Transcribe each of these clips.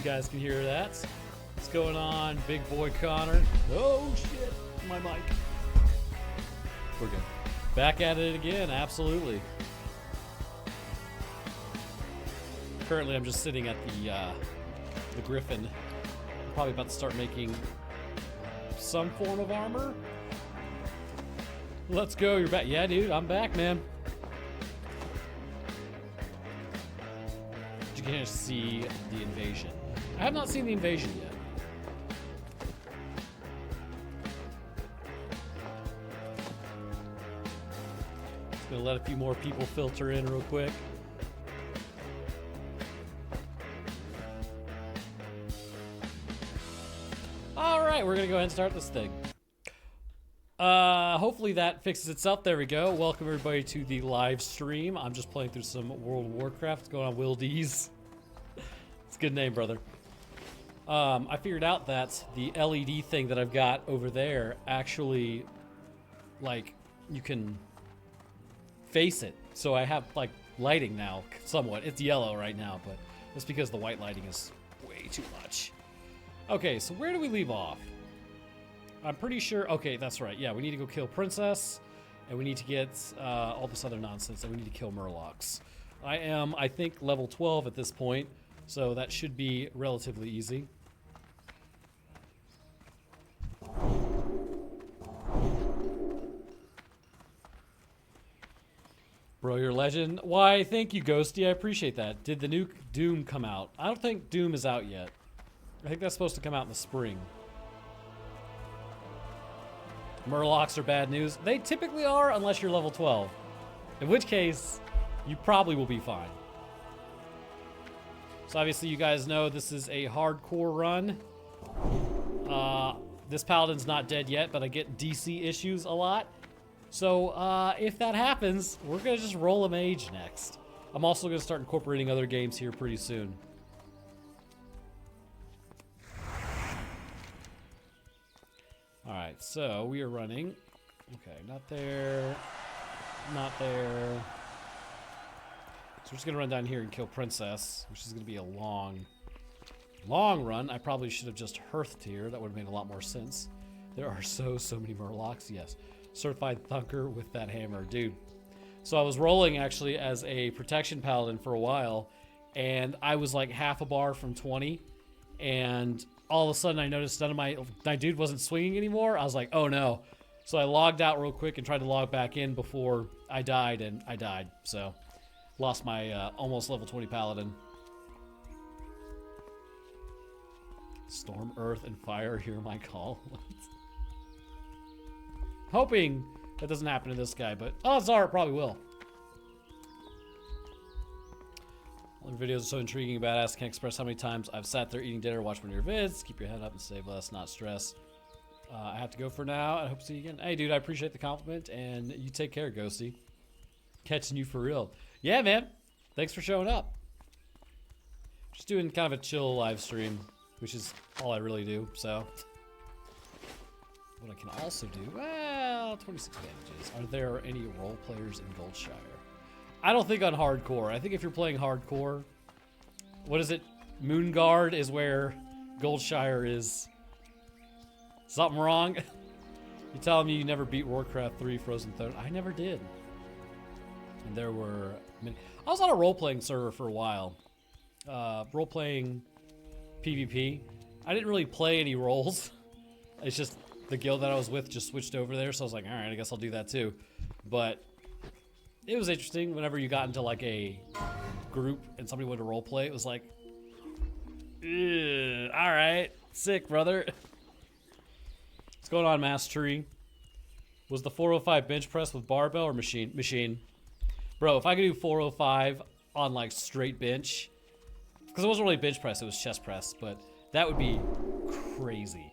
guys can hear that. What's going on, big boy Connor? Oh shit, my mic. We're good. Back at it again, absolutely. Currently, I'm just sitting at the Griffin. I'm probably about to start making some form of armor. Let's go, you're back. Yeah, dude, I'm back, man. Did you get to see the invasion? I have not seen the invasion yet. Just gonna let a few more people filter in real quick. Alright, we're gonna go ahead and start this thing. Hopefully that fixes itself. There we go. Welcome everybody to the live stream. I'm just playing through some World of Warcraft. What's going on, Will D's? It's a good name, brother. I figured out that the LED thing that I've got over there actually, like, you can face it. So I have, like, lighting now, somewhat. It's yellow right now, but that's because the white lighting is way too much. Okay, so where do we leave off? I'm pretty sure, okay, that's right. Yeah, we need to go kill Princess, and we need to get all this other nonsense, and we need to kill Murlocs. I am, I think, level 12 at this point, so that should be relatively easy. Bro, you're a legend. Why, thank you, Ghosty. I appreciate that. Did the new Doom come out? I don't think Doom is out yet. I think that's supposed to come out in the spring. Murlocs are bad news. They typically are, unless you're level 12. In which case, you probably will be fine. So obviously you guys know this is a hardcore run. This paladin's not dead yet, but I get DC issues a lot. So if that happens, we're gonna just roll a mage next. I'm also gonna start incorporating other games here pretty soon. Alright, so we are running. Okay, not there. Not there. So we're just gonna run down here and kill Princess, which is gonna be a long run. I probably should have just hearthed here. That would have made a lot more sense. There are so many Murlocs, yes. Certified Thunker with that hammer, dude. So I was rolling actually as a protection paladin for a while, and I was like half a bar from 20, and all of a sudden I noticed none of my dude wasn't swinging anymore. I was like, oh no. So I logged out real quick and tried to log back in before I died, and I died. So lost my almost level 20 paladin. Storm, earth, and fire, hear my call. Hoping that doesn't happen to this guy, but odds are it probably will. All your videos are so intriguing and badass. Can't express how many times I've sat there eating dinner, watch one of your vids. Keep your head up and stay blessed, not stress. I have to go for now. I hope to see you again. Hey, dude, I appreciate the compliment, and you take care, Ghosty. Catching you for real. Yeah, man. Thanks for showing up. Just doing kind of a chill live stream, which is all I really do, so. What I can also do, well, 26 bandages. Are there any role players in Goldshire? I don't think on hardcore. I think if you're playing hardcore, what is it? Moonguard is where Goldshire is. Something wrong? You telling me you never beat Warcraft 3 Frozen Throne? I never did. And there were many. I was on a role-playing server for a while. Role-playing PvP. I didn't really play any roles. It's just the guild that I was with just switched over there, so I was like, alright, I guess I'll do that too. But it was interesting whenever you got into like a group and somebody wanted to role play. It was like, alright, sick, brother. What's going on, Mass Tree? Was the 405 bench press with barbell or machine? Machine. Bro, if I could do 405 on like straight bench, because it wasn't really bench press, it was chest press, but that would be crazy.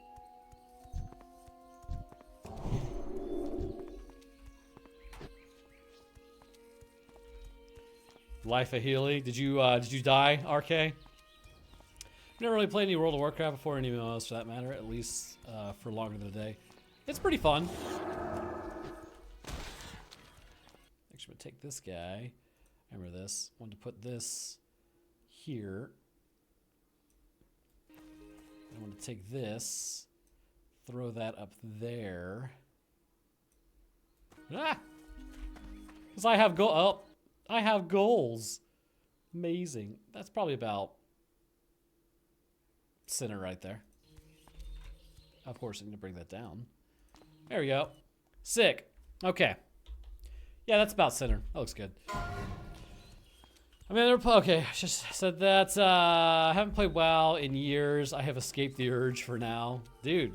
Life of Healy. Did you die, RK? I've never really played any World of Warcraft before, any MMOs for that matter, at least for longer than a day. It's pretty fun. Actually, I'm gonna take this guy. Remember this. I wanted to put this here. I'm going to take this, throw that up there. Ah! Because I have I have goals. Amazing. That's probably about center right there. Of course, I'm going to bring that down. There we go. Sick. Okay. Yeah, that's about center. That looks good. I mean, okay, just said that. I haven't played WoW in years. I have escaped the urge for now. Dude,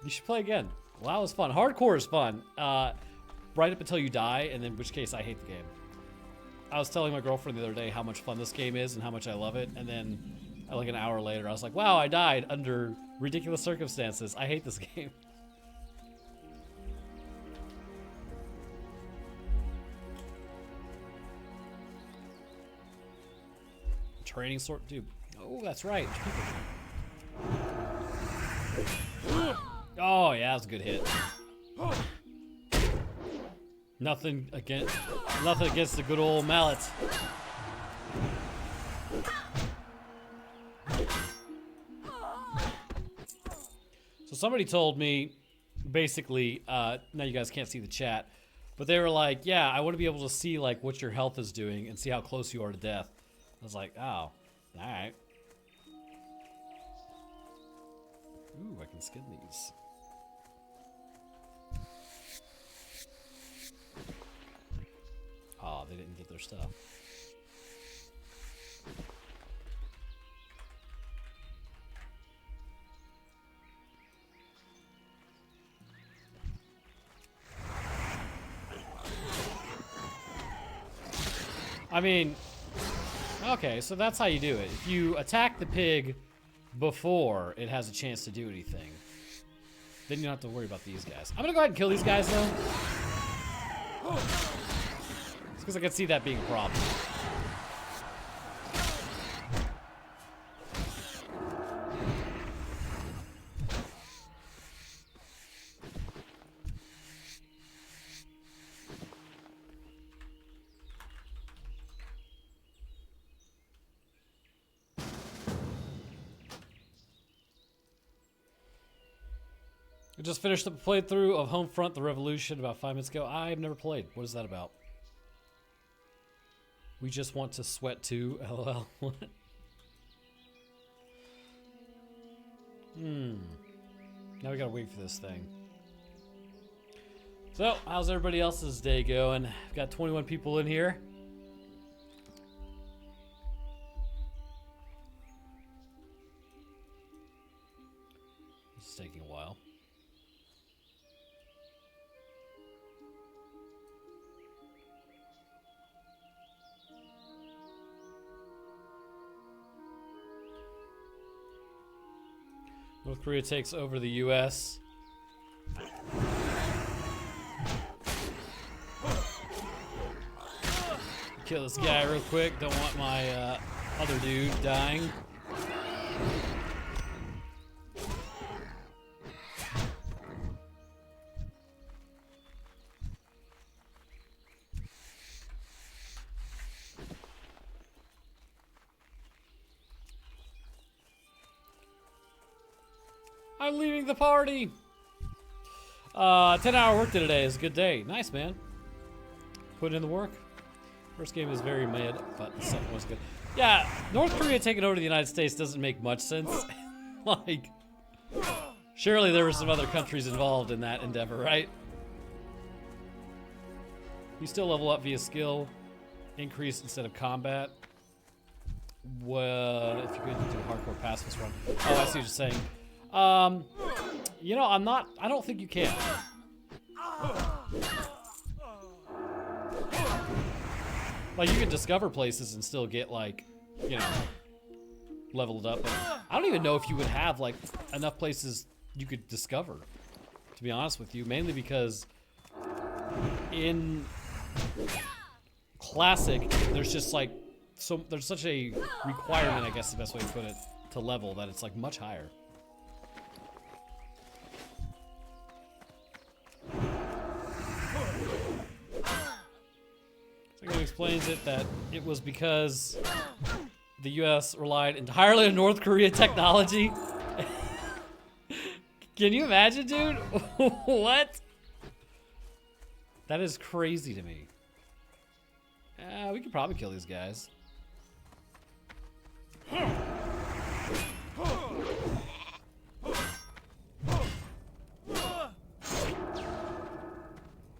you should play again. WoW is fun. Hardcore is fun. Right up until you die, and in which case I hate the game. I was telling my girlfriend the other day how much fun this game is and how much I love it, and then like an hour later I was like, wow, I died under ridiculous circumstances. I hate this game. Training sword, dude. Oh, that's right. Oh yeah, that was a good hit. Nothing against the good old mallet. So somebody told me, basically, now you guys can't see the chat, but they were like, yeah, I want to be able to see like what your health is doing and see how close you are to death. I was like, oh, alright. Ooh, I can skin these. Oh, they didn't get their stuff. I mean, okay, so that's how you do it. If you attack the pig before it has a chance to do anything, then you don't have to worry about these guys. I'm gonna go ahead and kill these guys though. Because I can see that being a problem. I just finished the playthrough of Homefront: The Revolution about 5 minutes ago. I've never played. What is that about? We just want to sweat too, lol. Now we gotta wait for this thing. So, how's everybody else's day going? I've got 21 people in here. This is taking a while. North Korea takes over the U.S. Kill this guy real quick. Don't want my other dude dying. I'm leaving the party. 10-hour workday today is a good day. Nice, man. Put in the work. First game is very mid, but the second was good. Yeah, North Korea taking over the United States doesn't make much sense. Like, surely there were some other countries involved in that endeavor, right? You still level up via skill increase instead of combat. Well, if you're going to do a hardcore pacifist run. Oh, I see what you're saying. You know, I don't think you can. Like, you can discover places and still get, like, you know, leveled up. But I don't even know if you would have, like, enough places you could discover, to be honest with you. Mainly because in Classic, there's just, like, there's such a requirement, I guess is the best way to put it, to level, that it's, like, much higher. It explains it that it was because the U.S. relied entirely on North Korea technology Can you imagine, dude? What? That is crazy to me. We could probably kill these guys.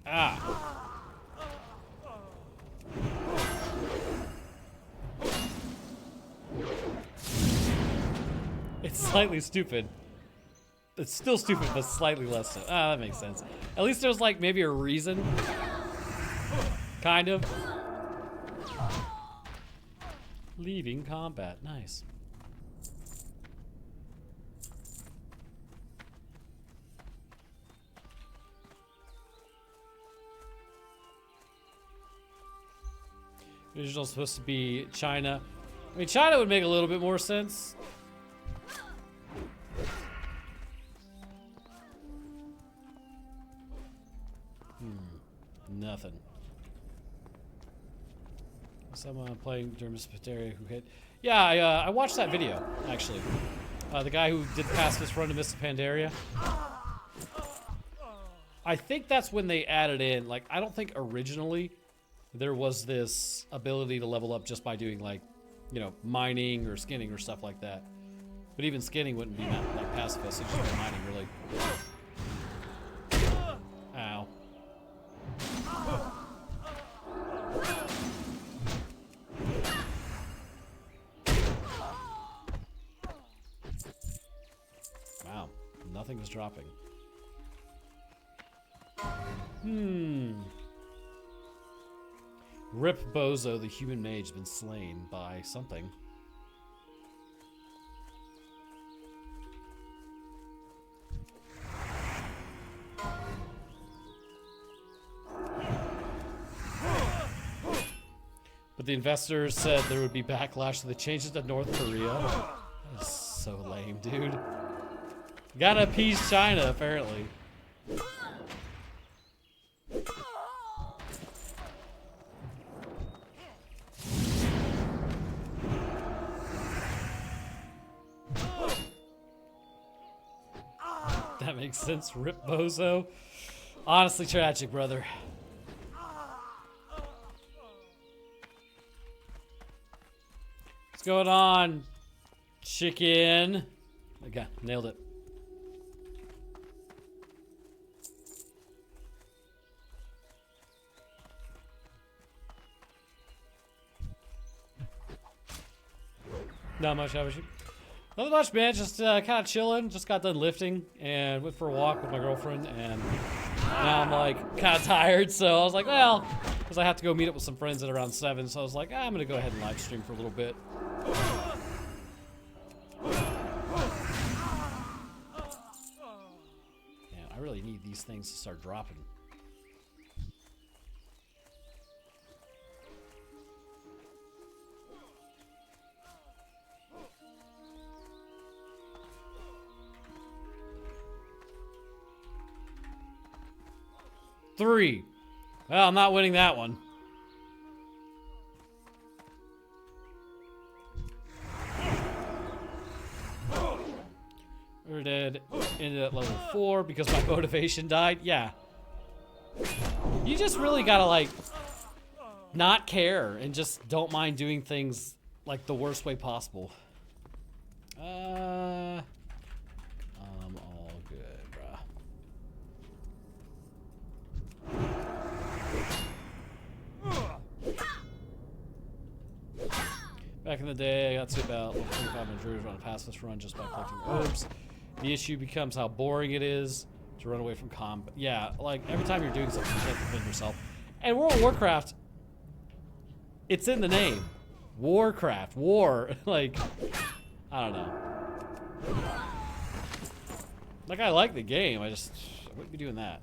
Ah. It's slightly stupid. It's still stupid, but slightly less so. Ah, that makes sense. At least there's like maybe a reason. Kind of. Leaving combat. Nice. Original supposed to be China. I mean, China would make a little bit more sense. Nothing. Someone playing during Pandaria who hit. Yeah, I watched that video, actually. The guy who did the pacifist run to Miss Pandaria. I think that's when they added in, like, I don't think originally there was this ability to level up just by doing, like, you know, mining or skinning or stuff like that. But even skinning wouldn't be like pacifist, it's just mining, really. Ow. Wow, nothing is dropping. Rip Bozo, the human mage, has been slain by something. But the investors said there would be backlash to the changes to North Korea. That is so lame, dude. Gotta appease China, apparently. That makes sense. Rip Bozo. Honestly tragic, brother. What's going on, chicken? Okay, nailed it. Not much, how about you? Nothing much, man. Just kind of chilling. Just got done lifting and went for a walk with my girlfriend, and now I'm like kind of tired. So I was like, well, because I have to go meet up with some friends at around 7. So I was like, I'm gonna go ahead and live stream for a little bit. Man, I really need these things to start dropping. Three. Well, I'm not winning that one. We're dead. Ended at level 4 because my motivation died. Yeah. You just really gotta, like, not care and just don't mind doing things, like, the worst way possible. I'm all good, bruh. Back in the day, I got to about level 25 in Druid on a pacifist run just by collecting herbs. The issue becomes how boring it is to run away from combat. Yeah, like every time you're doing something, you can't defend yourself. And World of Warcraft, it's in the name. Warcraft, war. Like, I don't know. Like, I like the game, I wouldn't be doing that.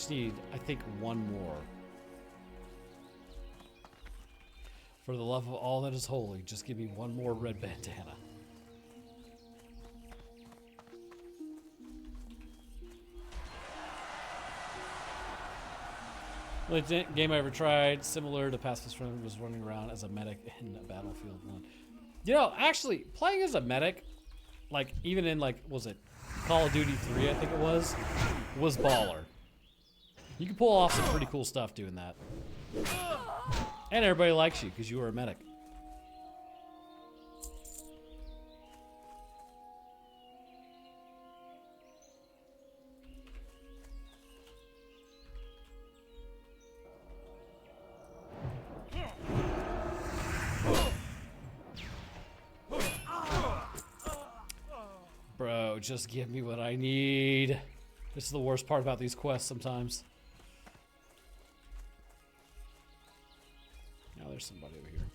just need, I think, one more. For the love of all that is holy, just give me one more red bandana. The game I ever tried, similar to Pacifist Run, was running around as a medic in Battlefield 1. You know, actually, playing as a medic, like, even in, like, was it Call of Duty 3, I think it was baller. You can pull off some pretty cool stuff doing that. And everybody likes you because you were a medic. Bro, just give me what I need. This is the worst part about these quests sometimes. Now there's somebody over here.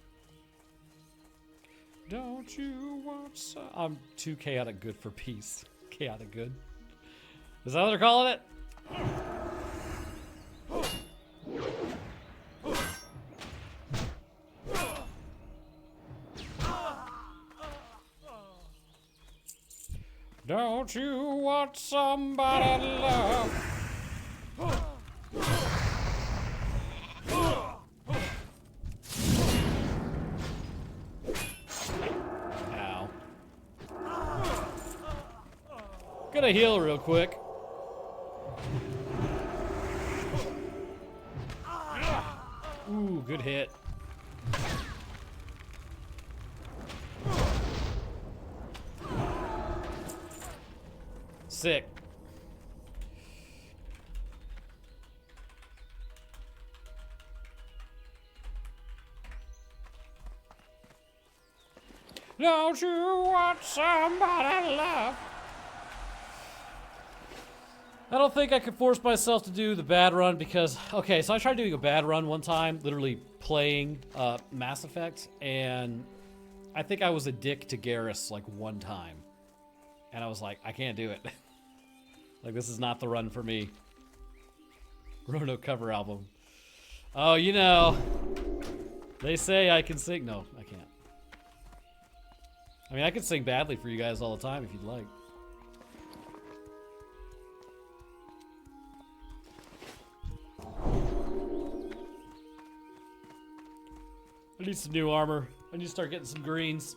Don't you want some? I'm too chaotic good for peace. Chaotic good. Is that what they're calling it? Don't you want somebody to love? Ow. Gonna heal real quick. Ooh, good hit. Sick. Don't you want somebody to love? I don't think I could force myself to do the bad run because, okay, so I tried doing a bad run one time, literally playing Mass Effect, and I think I was a dick to Garrus like one time. And I was like, I can't do it. Like, this is not the run for me. Roanoke cover album. Oh, you know, they say I can sing. No, I can't. I mean, I can sing badly for you guys all the time if you'd like. I need some new armor. I need to start getting some greens.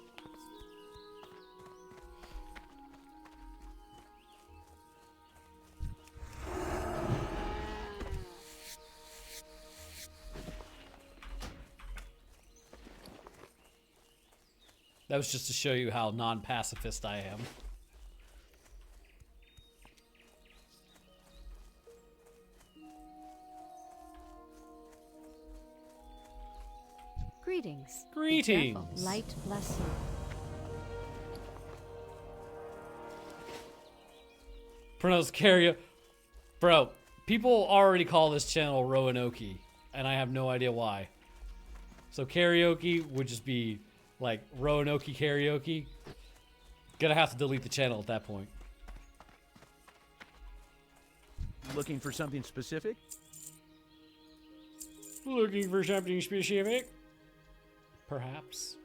That was just to show you how non-pacifist I am. Greetings. Greetings. Light bless you. Pronounced karaoke. Bro, people already call this channel Roanoke, and I have no idea why. So karaoke would just be like Roanoke karaoke. Gonna have to delete the channel at that point. Looking for something specific? Looking for something specific? Perhaps.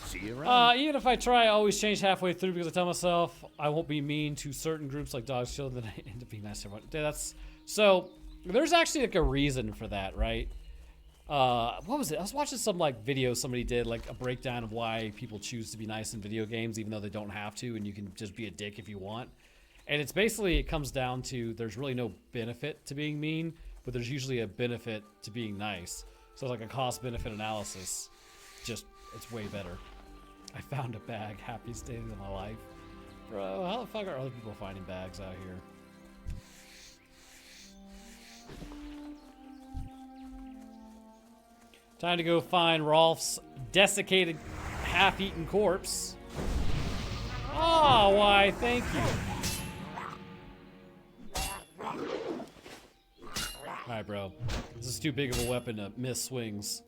See you around. Even if I try, I always change halfway through because I tell myself I won't be mean to certain groups like dogs, children, then I end up being nice to everyone. That's so. There's actually like a reason for that, right? What was it? I was watching some like video somebody did, like a breakdown of why people choose to be nice in video games, even though they don't have to, and you can just be a dick if you want. And it's basically, it comes down to there's really no benefit to being mean, but there's usually a benefit to being nice. So it's like a cost-benefit analysis. Just, it's way better. I found a bag. Happiest day of my life. Bro, how the fuck are other people finding bags out here? Time to go find Rolf's desiccated, half-eaten corpse. Oh, why, thank you. Alright, bro. This is too big of a weapon to miss swings.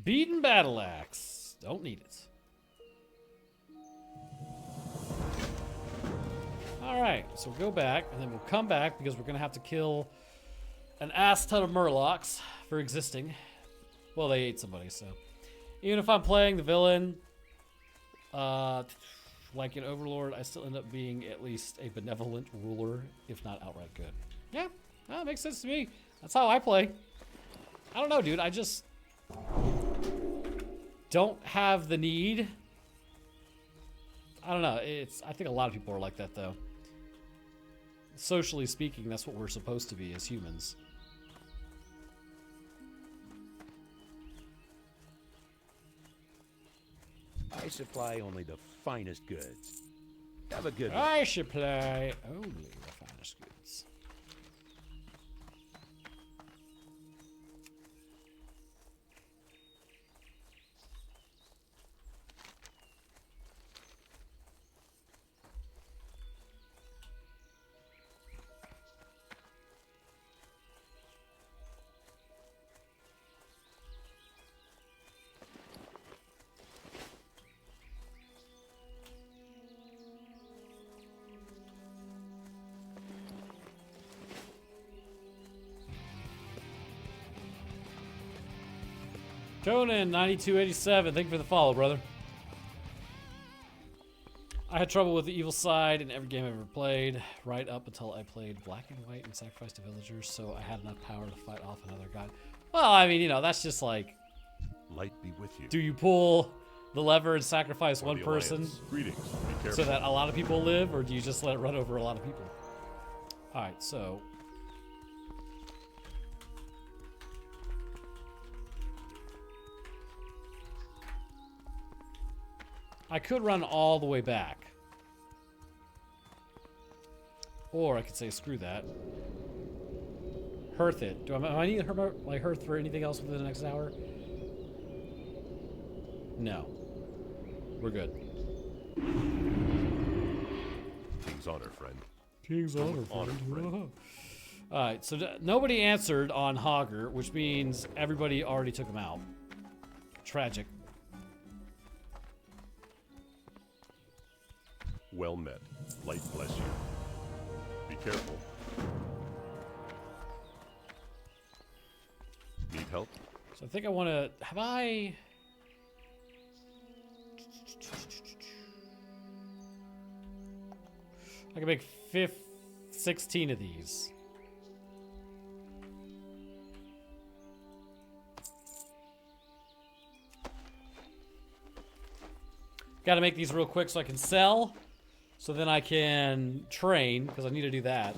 Beaten battle axe. Don't need it. Alright, so we'll go back, and then we'll come back because we're going to have to kill an ass ton of murlocs for existing. Well, they ate somebody, so. Even if I'm playing the villain, like an overlord, I still end up being at least a benevolent ruler, if not outright good. Yeah, that makes sense to me. That's how I play. I don't know, dude. I just don't have the need. I don't know. I think a lot of people are like that, though. Socially speaking, that's what we're supposed to be as humans. I supply only the finest goods. Have a good one. I supply only the finest goods. Conan 9287, thank you for the follow, brother. I had trouble with the evil side in every game I've ever played, right up until I played Black and White and sacrificed to villagers, so I had enough power to fight off another god. Well, I mean, you know, that's just like, Light be with you. do you pull the lever and sacrifice For one the person Alliance. Greetings. Be careful. so that a lot of people live, or do you just let it run over a lot of people? Alright, so I could run all the way back. Or I could say, screw that. Hearth it. Do I need to like hearth for anything else within the next hour? No. We're good. King's honor, friend. King's honor, honor, friend. Alright, so nobody answered on Hogger, which means everybody already took him out. Tragic. Well met. Light bless you. Be careful. Need help? So I think I want to... Have I... I can make 16 of these. Got to make these real quick so I can sell. So then I can train, because I need to do that.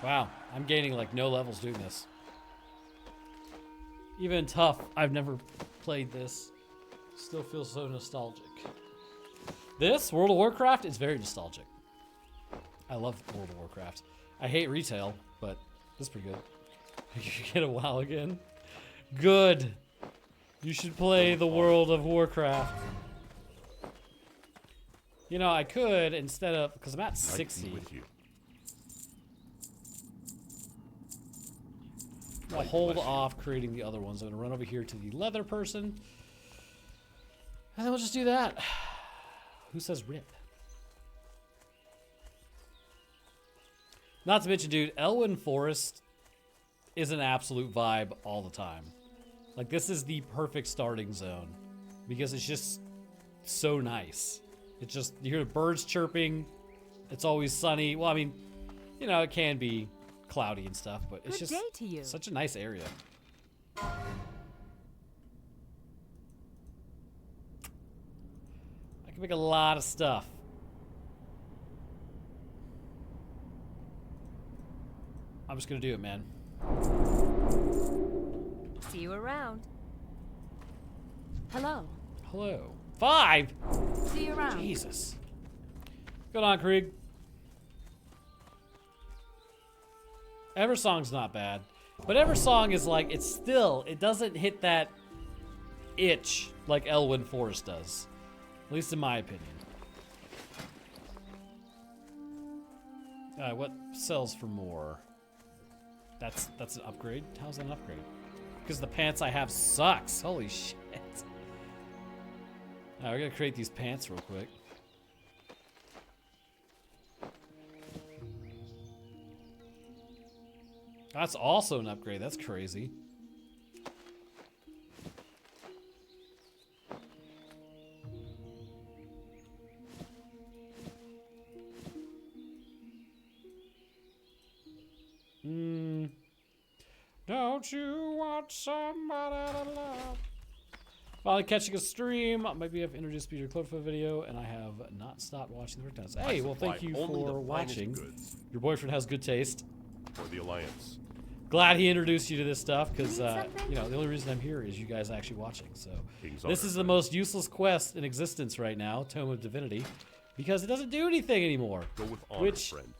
Wow, I'm gaining like no levels doing this. Even tough, I've never played this. Still feels so nostalgic. This, World of Warcraft, is very nostalgic. I love World of Warcraft. I hate retail, but this is pretty good. You get a WoW again? Good. You should play the World of Warcraft. You know, I could, instead of... Because I'm at 60. Light be with you. I'll hold off creating the other ones. I'm going to run over here to the leather person. And then we'll just do that. Who says rip? Not to mention, dude, Elwynn Forest is an absolute vibe all the time. Like, this is the perfect starting zone. Because it's just so nice. It's just, you hear the birds chirping. It's always sunny. Well, I mean, you know, it can be cloudy and stuff, but it's Good just day to you. such a nice area. I can make a lot of stuff. I'm just gonna do it, man. See you around. Hello. Hello. 5? See you around. Jesus. Good on, Krieg. Eversong's not bad. But Eversong is like, it's still, it doesn't hit that itch like Elwynn Forest does. At least in my opinion. What sells for more? That's an upgrade. How's that an upgrade? Because the pants I have sucks. Holy shit. Alright, we're gonna create these pants real quick. That's also an upgrade. That's crazy. Don't you want somebody to love? Finally catching a stream. Maybe I've introduced you to your Cloverfield video, and I have not stopped watching the breakdowns. Hey, well, thank you for watching. Your boyfriend has good taste. For the Alliance. Glad he introduced you to this stuff, because, you know, the only reason I'm here is you guys actually watching. So, this is the most useless quest in existence right now, Tome of Divinity, because it doesn't do anything anymore. Go with honor, which, friend.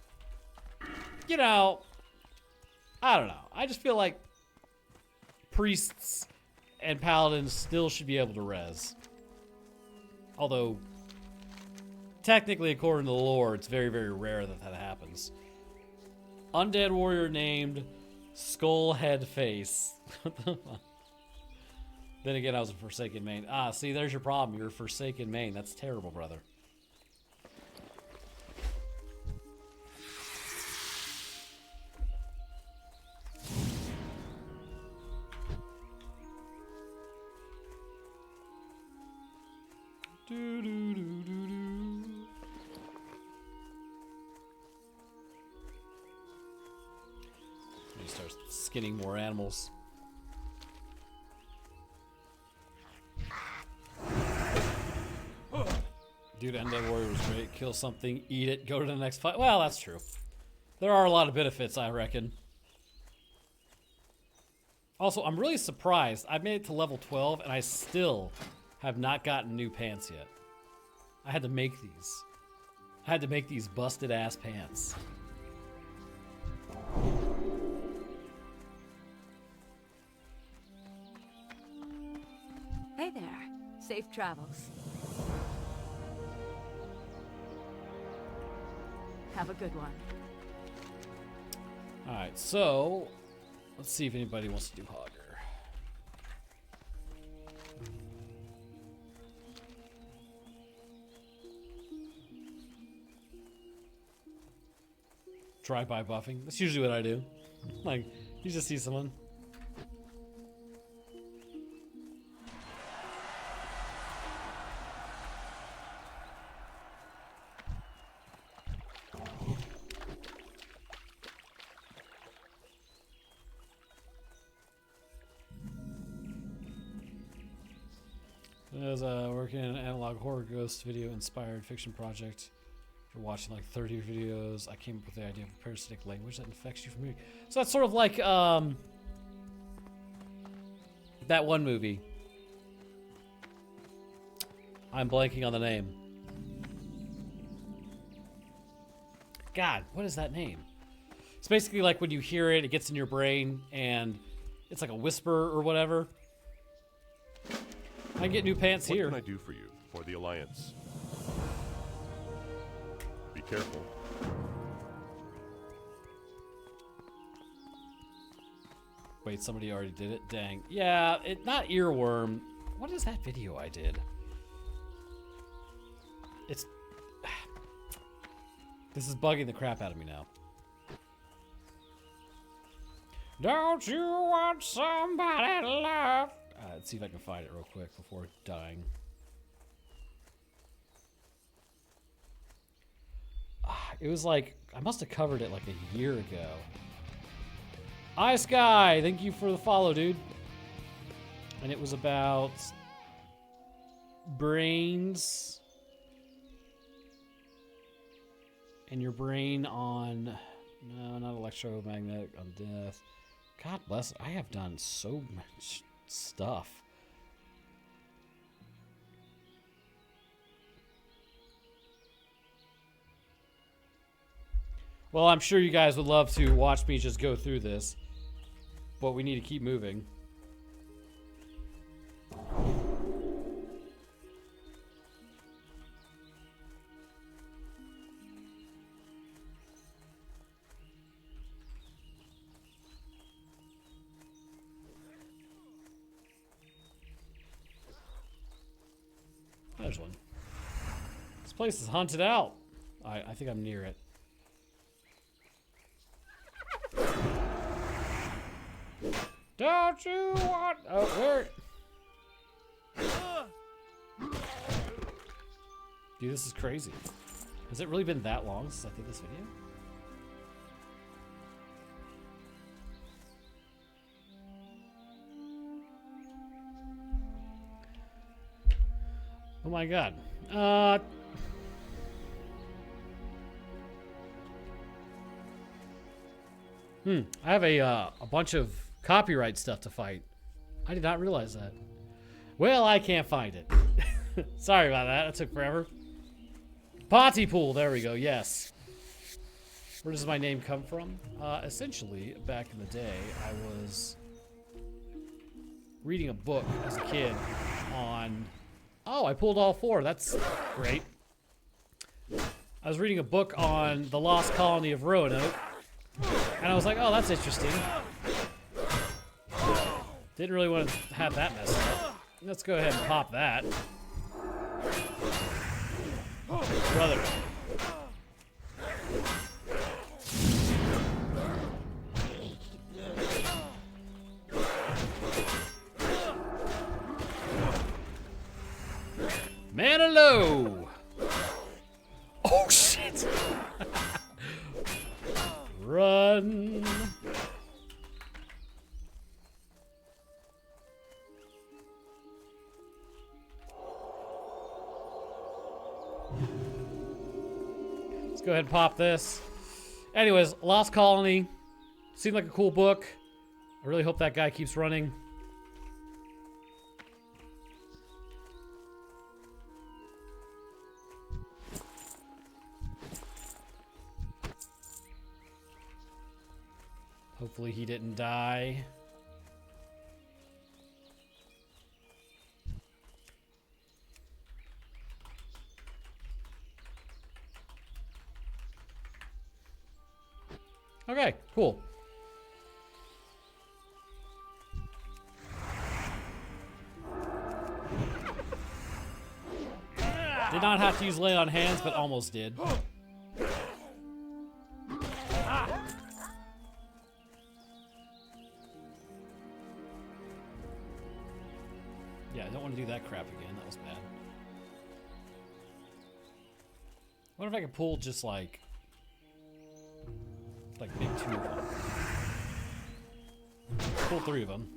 you know, I don't know. I just feel like priests and paladins still should be able to res. Although, technically, according to the lore, it's very, very rare that that happens. Undead warrior named Skullhead Face. Then again, I was a Forsaken main. Ah, see, there's your problem. You're a Forsaken main. That's terrible, brother. He starts skinning more animals. Dude, Undead Warrior was great. Kill something, eat it, go to the next fight. Well, that's true. There are a lot of benefits, I reckon. Also, I'm really surprised. I made it to level 12, and I still have not gotten new pants yet. I had to make these. I had to make these busted-ass pants. Hey there. Safe travels. Have a good one. Alright, so let's see if anybody wants to do Hogger. Drive-by buffing. That's usually what I do. Like, you just see someone. As working in an analog horror ghost video inspired fiction project. After watching like 30 videos, I came up with the idea of a parasitic language that infects you from hearing. So that's sort of like that one movie. I'm blanking on the name. God, what is that name? It's basically like when you hear it, it gets in your brain and it's like a whisper or whatever. I get new pants here. What can I do for you? For the Alliance. Be careful. Wait, somebody already did it? Dang. Yeah, not earworm. What is that video I did? It's... This is bugging the crap out of me now. Don't you want somebody to love? Let's see if I can find it real quick before dying. It was like, I must have covered it like a year ago. Ice Guy, thank you for the follow, dude. And it was about brains and your brain on, no, not electromagnetic, on death. God bless it. I have done so much stuff. Well, I'm sure you guys would love to watch me just go through this, but we need to keep moving. there's one. This place is haunted out. I think I'm near it. Don't you want... Oh, where... Dude, this is crazy. Has it really been that long since I did this video? Oh my god. I have a bunch of copyright stuff to fight. I did not realize that. Well, I can't find it. Sorry about that. That took forever. Pontypool. There we go. Yes. Where does my name come from? Essentially, back in the day, I was reading a book as a kid on... Oh, I pulled all four. That's great. I was reading a book on the lost colony of Roanoke, and I was like, oh, that's interesting. Didn't really want to have that messed up. Let's go ahead and pop that. Brother. Manilow! Oh shit! Run! Let's go ahead and pop this. Anyways, Lost Colony. Seemed like a cool book. I really hope that guy keeps running. Hopefully he didn't die. Okay, cool. Did not have to use lay on hands, but almost did. Yeah, I don't want to do that crap again. That was bad. What if I could pull just like maybe 2 of them? Pull 3 of them.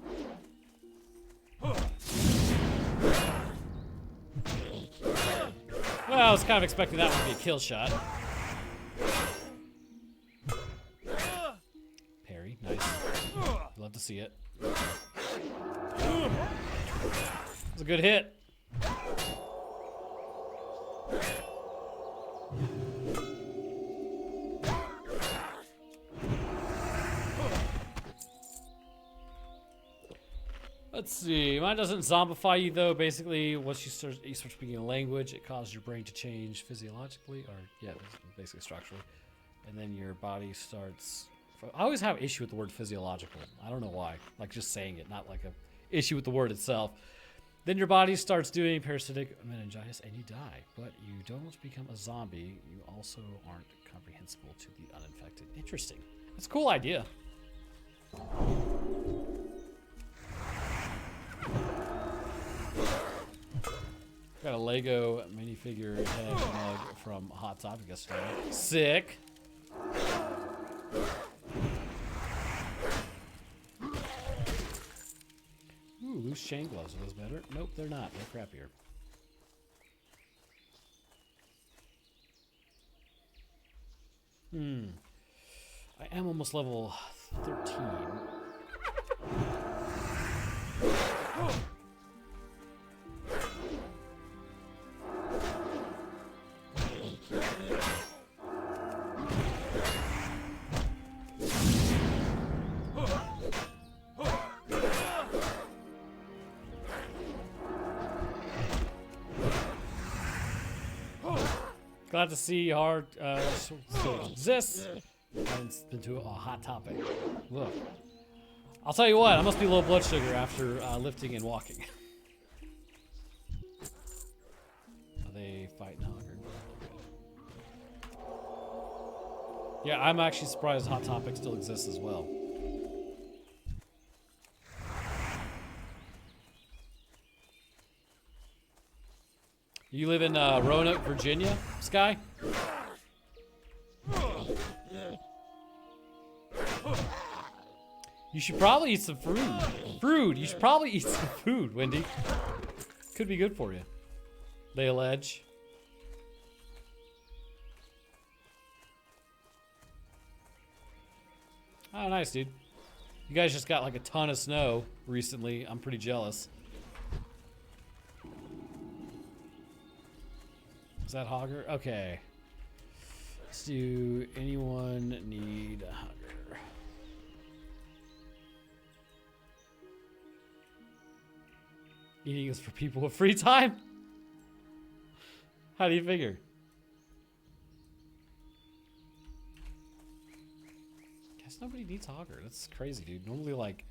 Well, I was kind of expecting that one to be a kill shot. Parry, nice. Love to see it. It's a good hit. Let's see. Mine doesn't zombify you though. Basically, once you start speaking a language, it causes your brain to change physiologically, or yeah, basically structurally, and then your body starts. I always have issue with the word physiological. I don't know why. Like just saying it, not like a issue with the word itself. Then your body starts doing parasitic meningitis and you die. But you don't become a zombie. You also aren't comprehensible to the uninfected. Interesting. It's a cool idea. Got a Lego minifigure head mug from Hot Topic yesterday. Sick. Ooh, loose chain gloves. Are those better? Nope, they're not. They're crappier. I am almost level 13. Glad to see hard still exists. And it's been to a hot topic. Look, I'll tell you what, I must be low blood sugar after lifting and walking. day fighting Hogger. Yeah, I'm actually surprised Hot Topic still exists as well. You live in Roanoke, Virginia, Sky? You should probably eat some fruit. Fruit! You should probably eat some food, Wendy. Could be good for you. They allege. Oh, nice, dude. You guys just got like a ton of snow recently. I'm pretty jealous. Is that Hogger? Okay. Let's do anyone need a Hogger? Eating is for people with free time? How do you figure? Guess nobody needs Hogger. That's crazy, dude. Normally, like,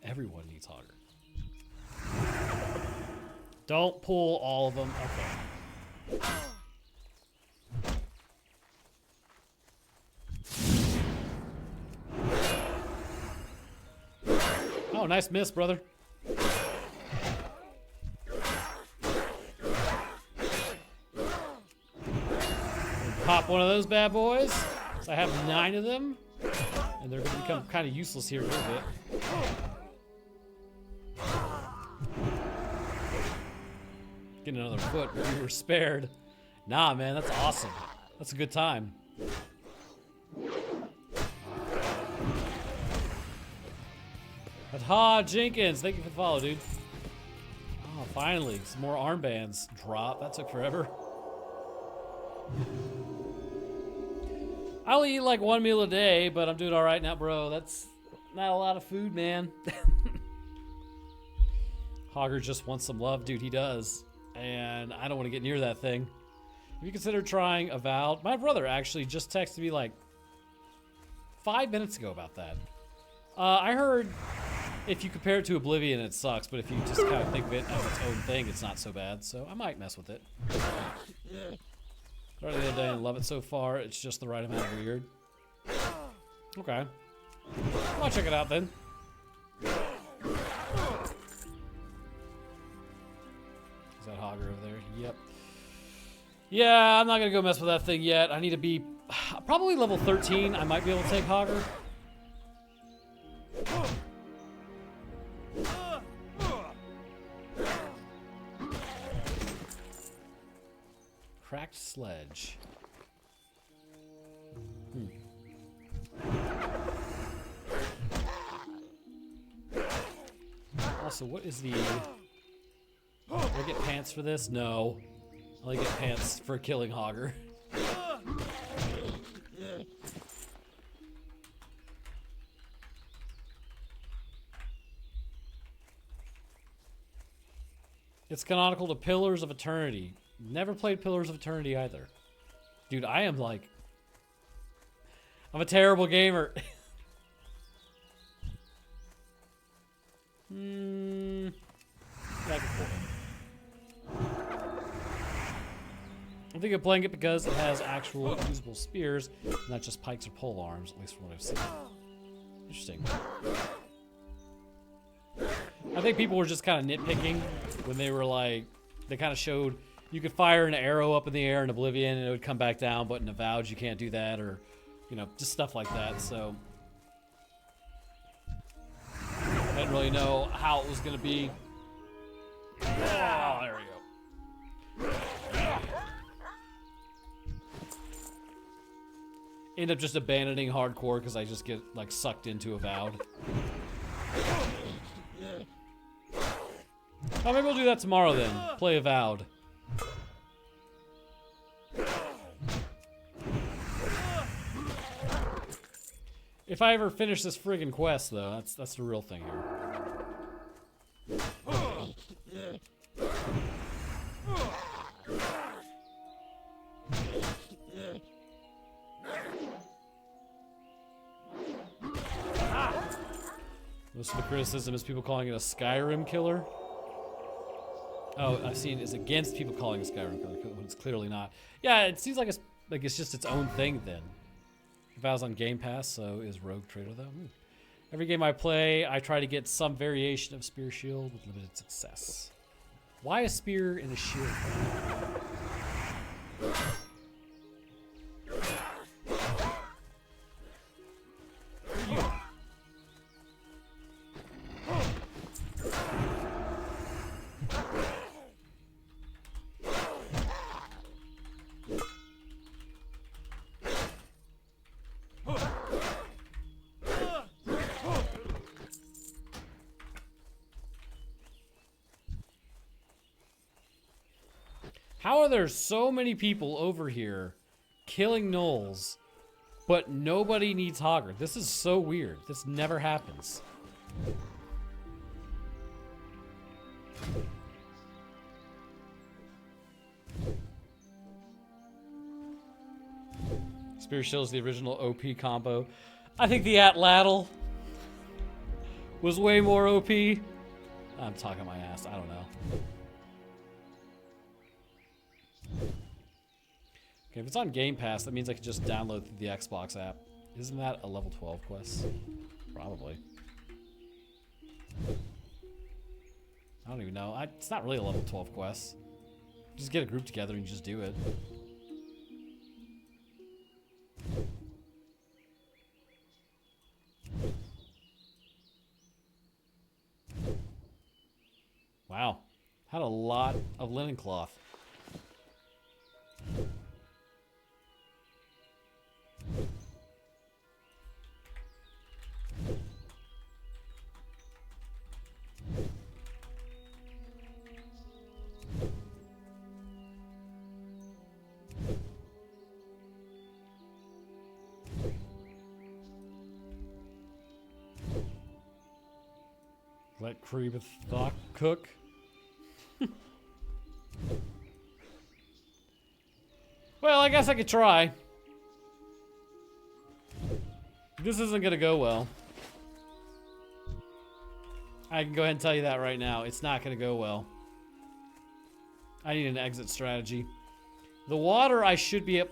everyone needs Hogger. Don't pull all of them. Okay. Oh, nice miss, brother. Pop one of those bad boys. So I have 9 of them. And they're going to become kind of useless here in a little bit. Get another foot, but we were spared. Nah, man, that's awesome. That's a good time. But Ha Jenkins, thank you for the follow, dude. Oh, finally, some more armbands drop. That took forever. I only eat like 1 meal a day, but I'm doing all right now, bro. That's not a lot of food, man. Hogger just wants some love, dude. He does. And I don't want to get near that thing. Have you considered trying Avowed? My brother actually just texted me like 5 minutes ago about that. I heard if you compare it to Oblivion, it sucks, but if you just kind of think of it as its own thing, it's not so bad. So I might mess with it. Started the other day and love it so far. It's just the right amount of weird. Okay. I'll check it out then. Is that Hogger over there? Yep. Yeah, I'm not gonna go mess with that thing yet. I need to be probably level 13. I might be able to take Hogger. Cracked sledge. Also, what is the... Do I get pants for this? No. I only get pants for killing Hogger. It's canonical to Pillars of Eternity. Never played Pillars of Eternity either. Dude, I am like... I'm a terrible gamer. I can pull him. I'm thinking of playing it because it has actual usable spears, not just pikes or pole arms, at least from what I've seen. Interesting. I think people were just kind of nitpicking when they were like, they kind of showed you could fire an arrow up in the air in Oblivion and it would come back down, but in Avowed you can't do that, or, you know, just stuff like that, so. I didn't really know how it was going to be. Oh, there we go. End up just abandoning hardcore because I just get, like, sucked into Avowed. Oh, maybe we'll do that tomorrow then. Play Avowed. If I ever finish this friggin' quest, though, that's the real thing here. Most of the criticism is people calling it a Skyrim killer. Oh, I've seen it's against people calling it Skyrim when it's clearly not. Yeah, it seems like it's just its own thing then. If I was on Game Pass, so is Rogue Trader though. Every game I play, I try to get some variation of Spear Shield with limited success. Why a spear and a shield? How are there so many people over here killing gnolls, but nobody needs Hogger? This is so weird. This never happens. Spear Shield is the original OP combo. I think the Atlatl was way more OP. I'm talking my ass. I don't know. Okay, if it's on Game Pass, that means I can just download the Xbox app. Isn't that a level 12 quest? Probably. I don't even know. It's not really a level 12 quest. Just get a group together and just do it. Wow. Had a lot of linen cloth. Let Creebeth Thok cook. Well, I guess I could try. This isn't gonna go well. I can go ahead and tell you that right now. It's not gonna go well. I need an exit strategy. The water I should be up.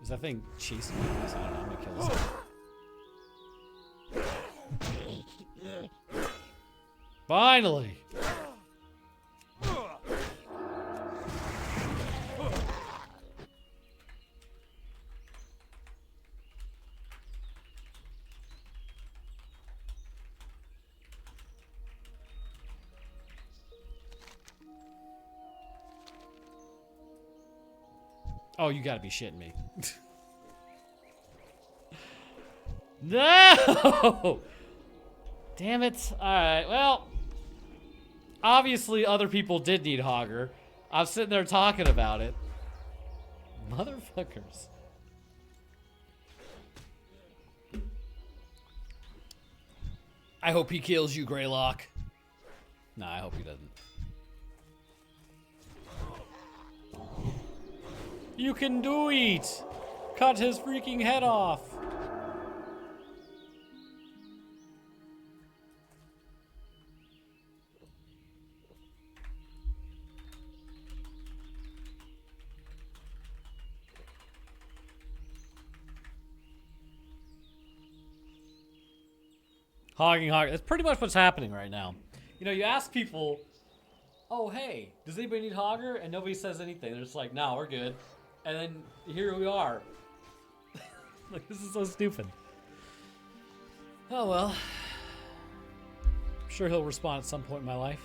Is that thing chasing me? I don't know. I'm gonna kill this thing. Finally! Oh, you gotta be shitting me. No! Damn it. Alright, well. Obviously, other people did need Hogger. I'm sitting there talking about it. Motherfuckers. I hope he kills you, Greylock. Nah, I hope he doesn't. You can do it! Cut his freaking head off! Hogging. That's pretty much what's happening right now. You know, you ask people, oh, hey, does anybody need Hogger? And nobody says anything. They're just like, no, we're good. And then here we are. Like, this is so stupid. Oh, well. I'm sure he'll respond at some point in my life.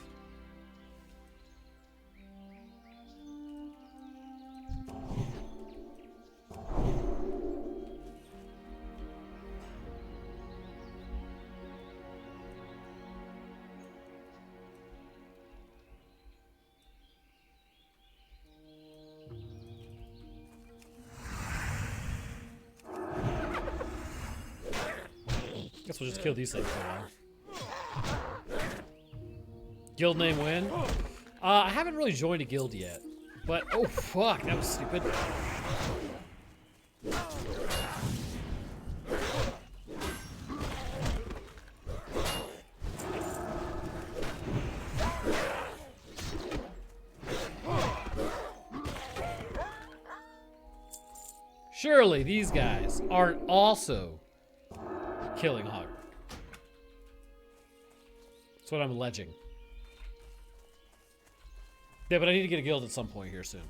Guess we'll just kill these things for a while. Guild name win? I haven't really joined a guild yet. But, oh fuck, that was stupid. Surely these guys aren't also killing Hogger. That's what I'm alleging. Yeah, but I need to get a guild at some point here soon.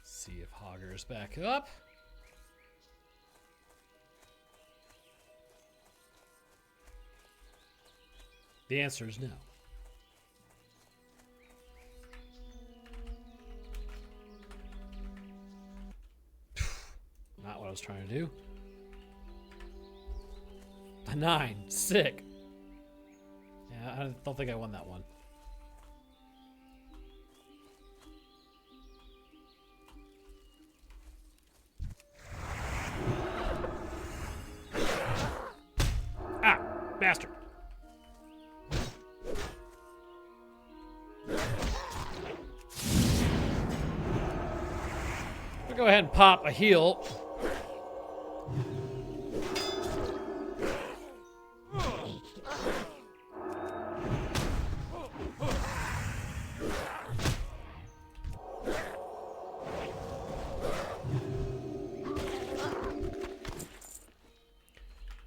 See if Hogger's back up. The answer is no. Not what I was trying to do. A 9. Sick. Yeah, I don't think I won that one. Bastard. I'll go ahead and pop a heal.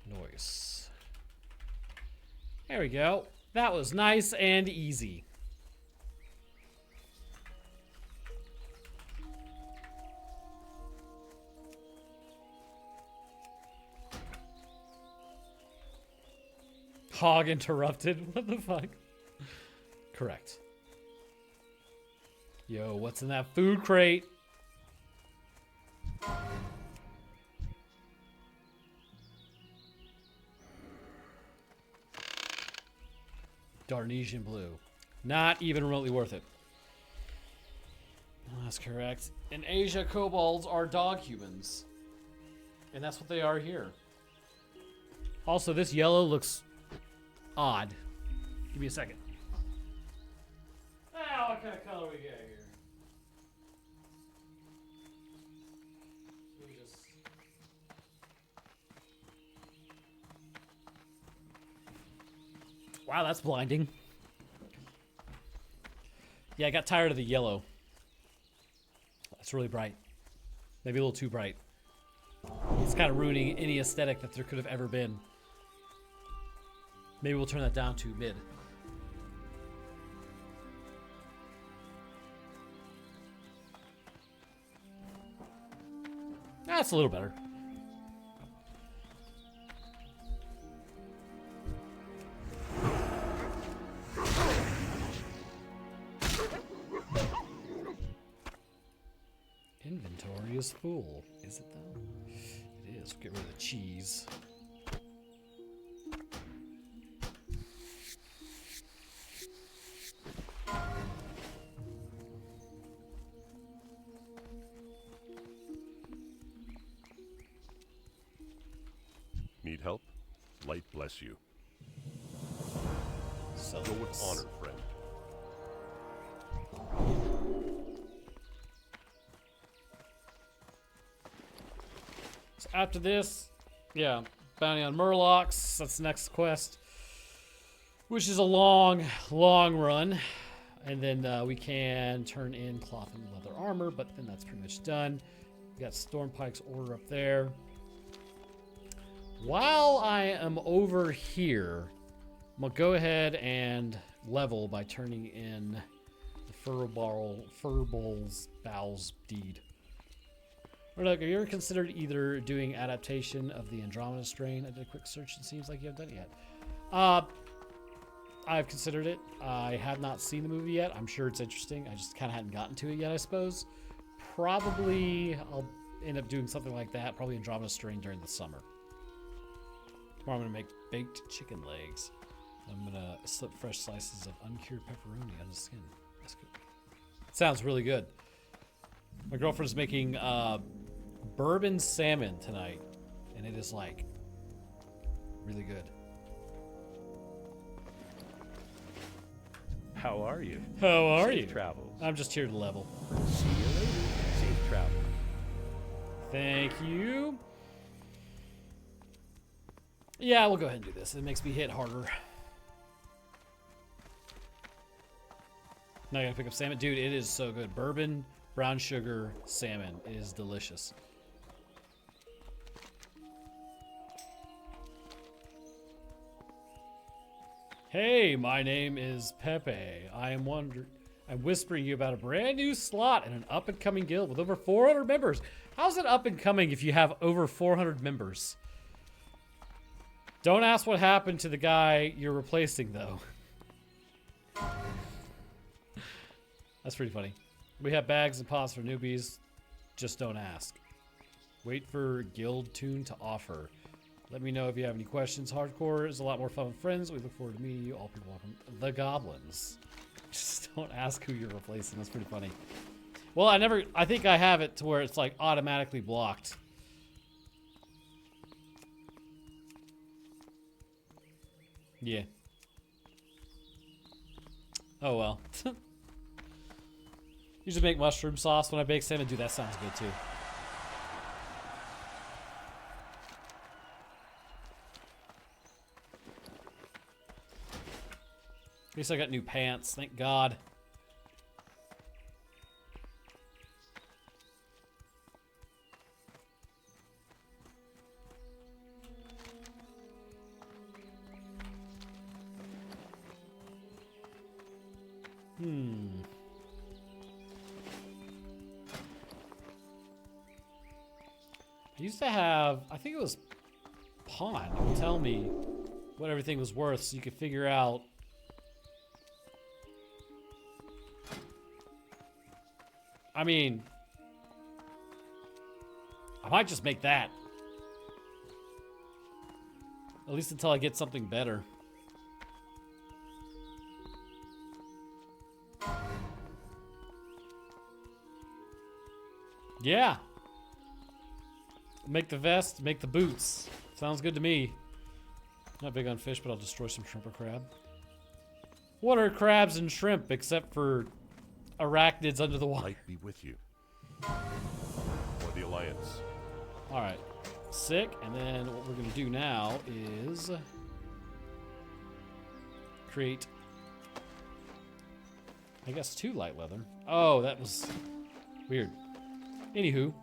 Nice. There we go. That was nice and easy. Hog interrupted. What the fuck? Correct. Yo, what's in that food crate? Darnesian blue. Not even remotely worth it. Oh, that's correct. In Asia, kobolds are dog humans. And that's what they are here. Also, this yellow looks odd. Give me a second. Ah, what kind of color we got here? Let me just... Wow, that's blinding. Yeah, I got tired of the yellow. That's really bright. Maybe a little too bright. It's kind of ruining any aesthetic that there could have ever been. Maybe we'll turn that down to mid. That's a little better. Inventory is full. Is it though? It is. Get rid of the cheese. Need help? Light bless you. So Go with honor, friend. So after this, yeah, bounty on Murlocs. That's the next quest, which is a long, long run. And then we can turn in cloth and leather armor, but then that's pretty much done. We got Stormpike's order up there. While I am over here, I'm gonna go ahead and level by turning in the Furbol's Bowels Deed. Murdoch, have you ever considered either doing adaptation of the Andromeda strain? I did a quick search. It seems like you haven't done it yet. I've considered it. I have not seen the movie yet. I'm sure it's interesting. I just kind of hadn't gotten to it yet, I suppose. probably I'll end up doing something like that, probably Andromeda Strain during the summer. Tomorrow I'm gonna make baked chicken legs. I'm gonna slip fresh slices of uncured pepperoni on the skin. That's good. Sounds really good. My girlfriend's making bourbon salmon tonight, and it is like really good. How are you? How are you? Safe travels. I'm just here to level. See you later. Safe travel. Thank you. Yeah, we'll go ahead and do this. It makes me hit harder. Now I gotta pick up salmon. Dude, it is so good. Bourbon, brown sugar, salmon. It is delicious. Hey, my name is Pepe. I'm whispering you about a brand new slot in an up-and-coming guild with over 400 members. How's it up-and-coming if you have over 400 members? Don't ask what happened to the guy you're replacing, though. That's pretty funny. We have bags and pots for newbies. Just don't ask. Wait for guild tune to offer. Let me know if you have any questions. Hardcore is a lot more fun with friends. We look forward to meeting you. All people welcome. The goblins. Just don't ask who you're replacing. That's pretty funny. Well, I think I have it to where it's like automatically blocked. Yeah. Oh well. Usually make mushroom sauce when I bake salmon. Dude, that sounds good too. At least I got new pants, thank God. I used to have, I think it was Pawn. It would tell me what everything was worth so you could figure out. I mean, I might just make that. At least until I get something better. Yeah. Make the vest, make the boots. Sounds good to me. Not big on fish, but I'll destroy some shrimp or crab. What are crabs and shrimp except for arachnids under the water? Light be with you. For the Alliance. Alright. Sick. And then what we're going to do now is create, I guess, 2 light leather. Oh, that was weird. Anywho.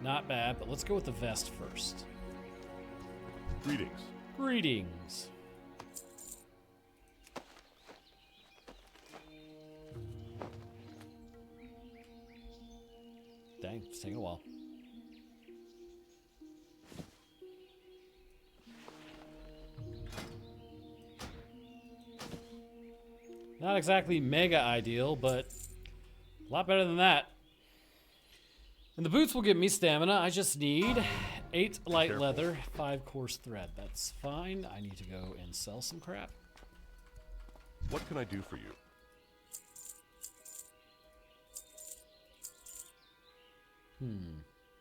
Not bad, but let's go with the vest first. Greetings. Greetings. Dang, it's taking a while. Not exactly mega ideal, but a lot better than that. And the boots will give me stamina. I just need 8 light Careful. leather, 5 coarse thread. That's fine. I need to go and sell some crap. What can I do for you?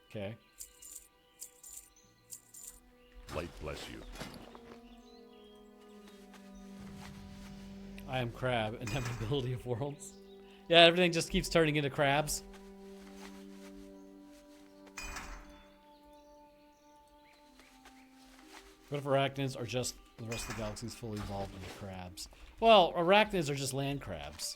Okay. Light bless you. I am crab, inevitability of worlds. Yeah, everything just keeps turning into crabs. What if arachnids are just the rest of the galaxy's fully evolved into crabs? Well, arachnids are just land crabs.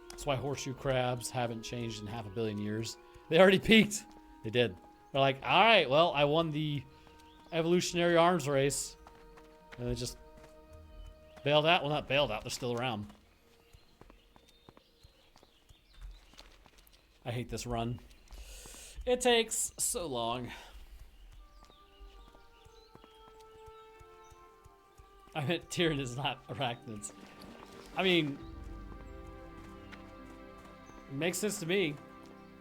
That's why horseshoe crabs haven't changed in 500 million years. They already peaked. They did. They're like, all right, well, I won the evolutionary arms race. And they just Bailed out? Well, not bailed out. They're still around. I hate this run. It takes so long. I meant Tyranid is not arachnids. I mean, it makes sense to me.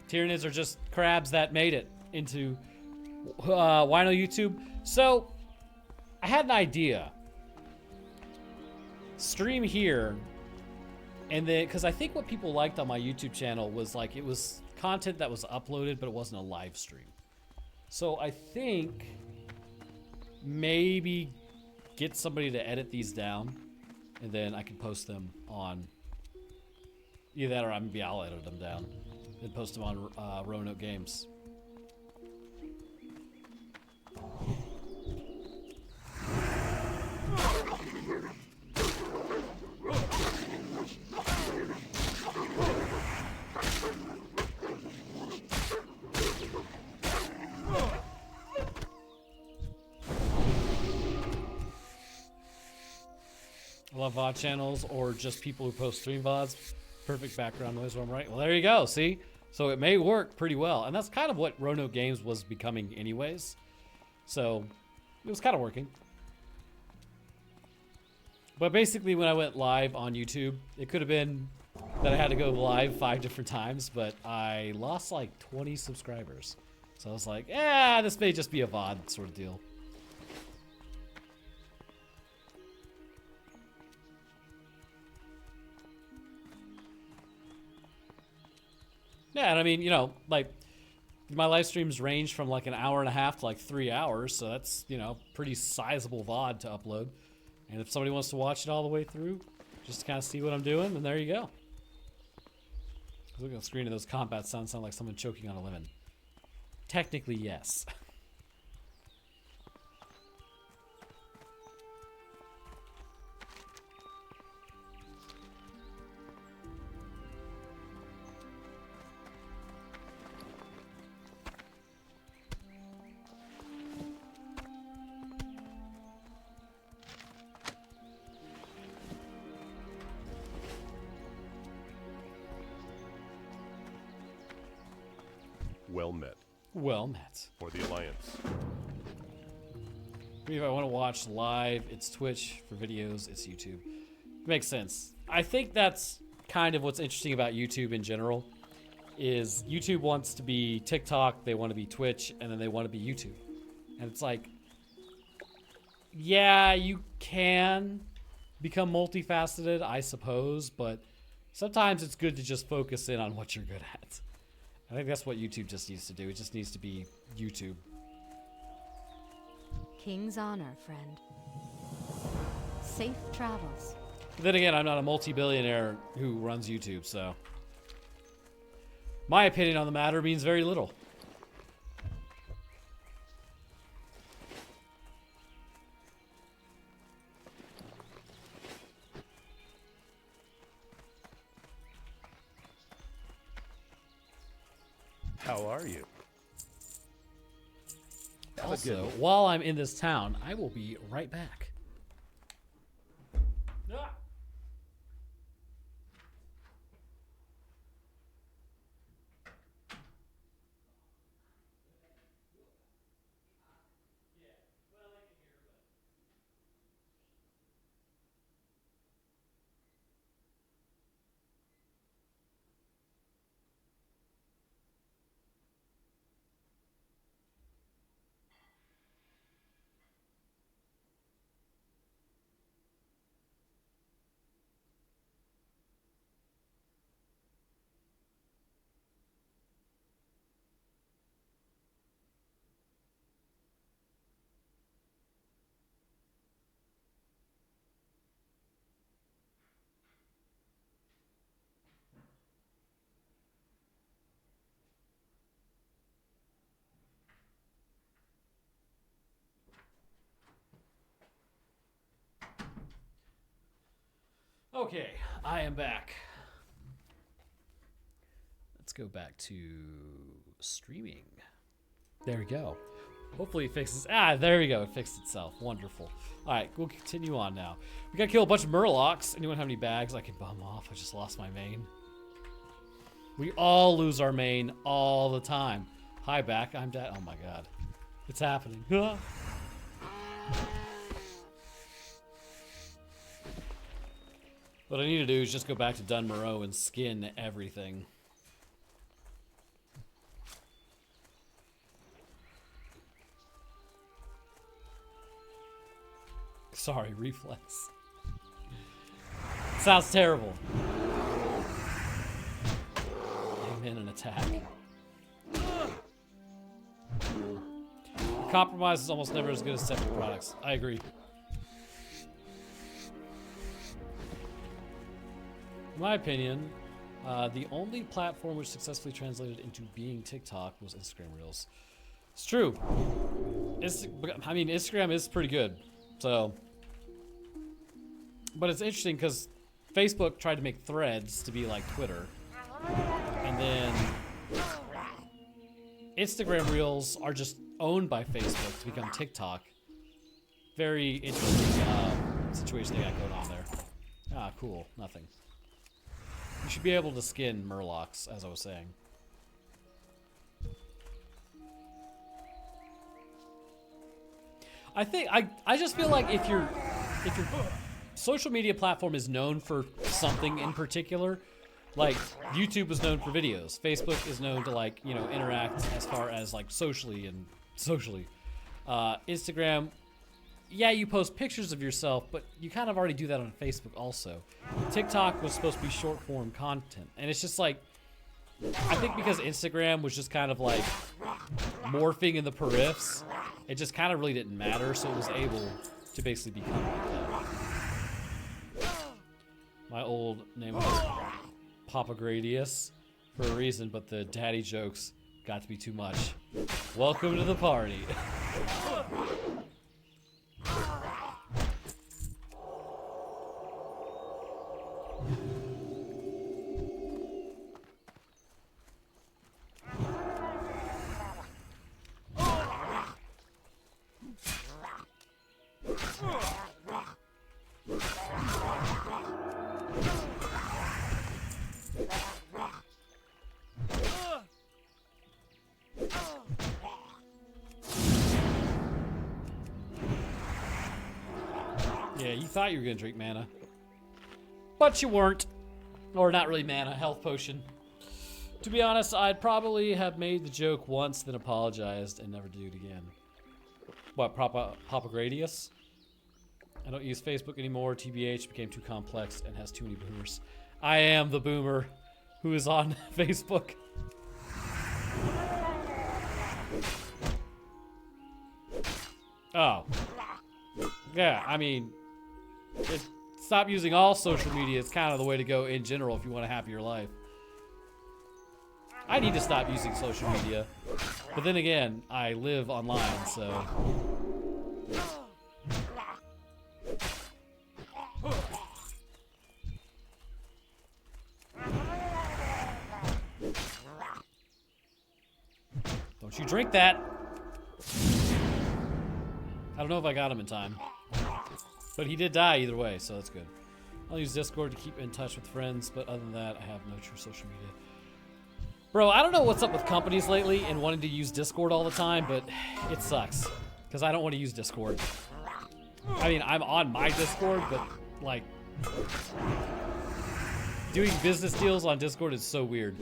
Tyranids are just crabs that made it into Wino YouTube. So, I had an idea. Stream here, and then, because I think what people liked on my YouTube channel was like, it was content that was uploaded, but it wasn't a live stream. So I think maybe get somebody to edit these down, and then I can post them on either that, or maybe I'll edit them down and post them on Roanoke Games. I love VOD channels or just people who post stream VODs. Perfect background noise when I'm right. Well, there you go. See? So it may work pretty well. And that's kind of what Roanoke Games was becoming anyways. So it was kind of working. But basically when I went live on YouTube, it could have been that I had to go live 5 different times, but I lost like 20 subscribers. So I was like, this may just be a VOD sort of deal. Yeah, and I mean, you know, like, my live streams range from like an hour and a half to like 3 hours, so that's, you know, pretty sizable VOD to upload. And if somebody wants to watch it all the way through, just to kind of see what I'm doing, then there you go. Looking at the screen of those combat sounds sound like someone choking on a lemon. Technically, yes. Well met. Well met. For the Alliance. If I want to watch live, it's Twitch. For videos, it's YouTube. Makes sense. I think that's kind of what's interesting about YouTube in general, is YouTube wants to be TikTok, they want to be Twitch, and then they want to be YouTube. And it's like, yeah, you can become multifaceted, I suppose, but sometimes it's good to just focus in on what you're good at. I think that's what YouTube just needs to do. It just needs to be YouTube. King's honor, friend. Safe travels. But then again, I'm not a multi-billionaire who runs YouTube, so my opinion on the matter means very little. How are you? Also, while I'm in this town, I will be right back. Ah! Okay, I am back. Let's go back to streaming. There we go. Hopefully it fixes. Ah, there we go. It fixed itself. Wonderful. All right, we'll continue on now. We gotta kill a bunch of murlocs. Anyone have any bags I can bum off? I just lost my main. We all lose our main all the time. Hi, back. I'm dead. Oh my god. It's happening. What I need to do is just go back to Dunmoreau and skin everything. Sorry, reflex. Sounds terrible. Aim in and attack. Compromise is almost never as good as separate products. I agree. In my opinion, the only platform which successfully translated into being TikTok was Instagram Reels. It's true. I mean, Instagram is pretty good. So, but it's interesting because Facebook tried to make Threads to be like Twitter. And then Instagram Reels are just owned by Facebook to become TikTok. Very interesting situation they got going on there. Ah, cool. Nothing. You should be able to skin murlocs, as I was saying. I just feel like if your social media platform is known for something in particular, like YouTube is known for videos, Facebook is known to like, you know, interact as far as like socially. Instagram, yeah, you post pictures of yourself, but you kind of already do that on Facebook also. TikTok was supposed to be short form content, and it's just like, I think because Instagram was just kind of like morphing in the periphs, it just kind of really didn't matter, so it was able to basically become like that. My old name was Papa Gradius for a reason, but the daddy jokes got to be too much. Welcome to the party. Yeah, you thought you were gonna drink mana, but you weren't. Or not really mana, health potion. To be honest, I'd probably have made the joke once, then apologized, and never do it again. What, Papa Gradius? I don't use Facebook anymore. TBH became too complex and has too many boomers. I am the boomer who is on Facebook. Oh. Yeah, I mean, stop using all social media. It's kind of the way to go in general if you want a happier life. I need to stop using social media. But then again, I live online, so... Don't you drink that! I don't know if I got him in time. But he did die either way, so that's good. I'll use Discord to keep in touch with friends, but other than that, I have no true social media. Bro, I don't know what's up with companies lately and wanting to use Discord all the time, but it sucks. Because I don't want to use Discord. I mean, I'm on my Discord, but, like... doing business deals on Discord is so weird.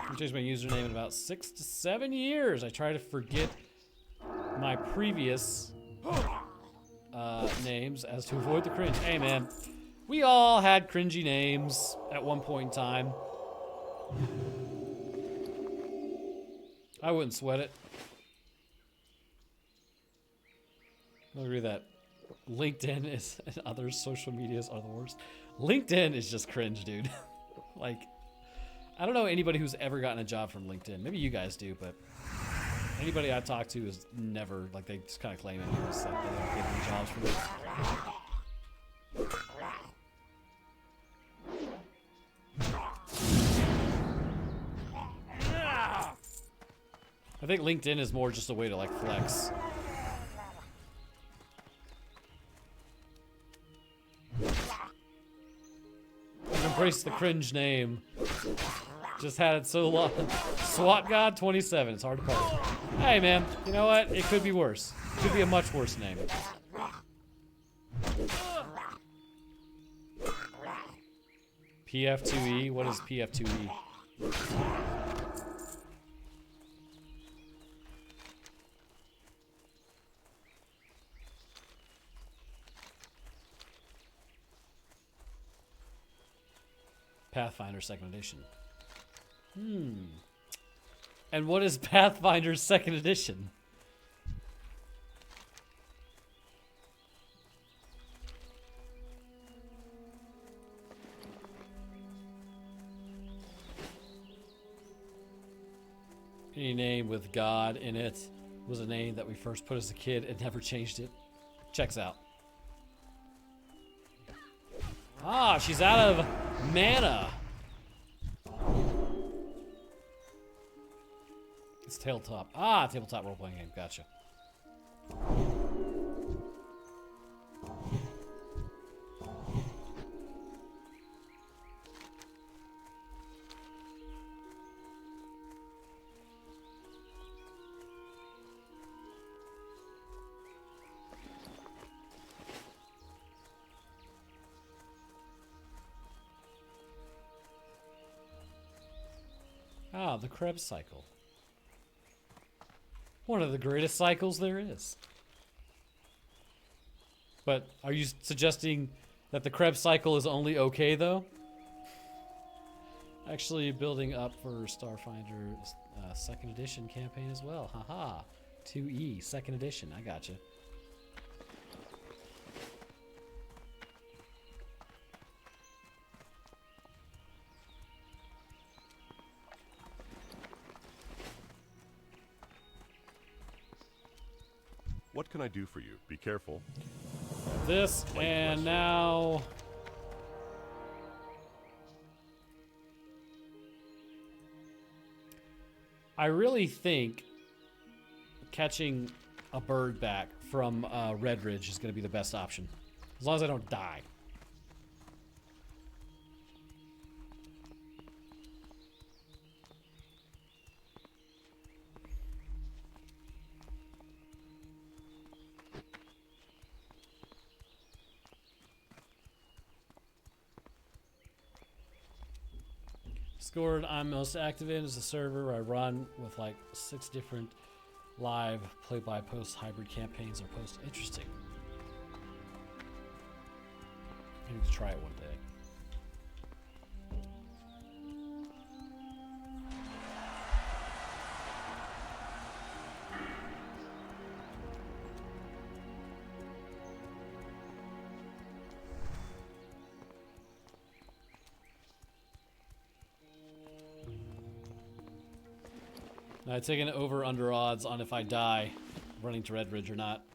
I changed my username in about 6 to 7 years. I try to forget my previous names as to avoid the cringe. Hey man, we all had cringy names at one point in time. I wouldn't sweat it. I agree that LinkedIn is and other social medias are the worst. LinkedIn is just cringe, dude. Like, I don't know anybody who's ever gotten a job from LinkedIn. Maybe you guys do, but anybody I've talked to is never, like, they just kind of claim it as like they don't get any jobs from it. I think LinkedIn is more just a way to like flex. Embrace the cringe name. Just had it so long. SWAT God 27. It's hard to call. Hey man, you know what? It could be worse. It could be a much worse name. PF2E? What is PF2E? Pathfinder 2nd Edition. And what is Pathfinder 2nd Edition? Any name with God in it was a name that we first put as a kid and never changed it. Checks out. Ah, she's out of mana. It's tabletop. Ah, tabletop role-playing game. Gotcha. Ah, the Krebs cycle. One of the greatest cycles there is. But are you suggesting that the Krebs cycle is only okay, though? Actually, building up for Starfinder 2nd Edition campaign as well. Haha. 2E, 2nd Edition. I gotcha. What can I do for you? Be careful. This, and now... I really think catching a bird back from Red Ridge is going to be the best option. As long as I don't die. Discord I'm most active in is a server where I run with like 6 different live play-by-post hybrid campaigns or post. Interesting. I need to try it one day. Now, I take an over/under odds on if I die running to Red Ridge or not.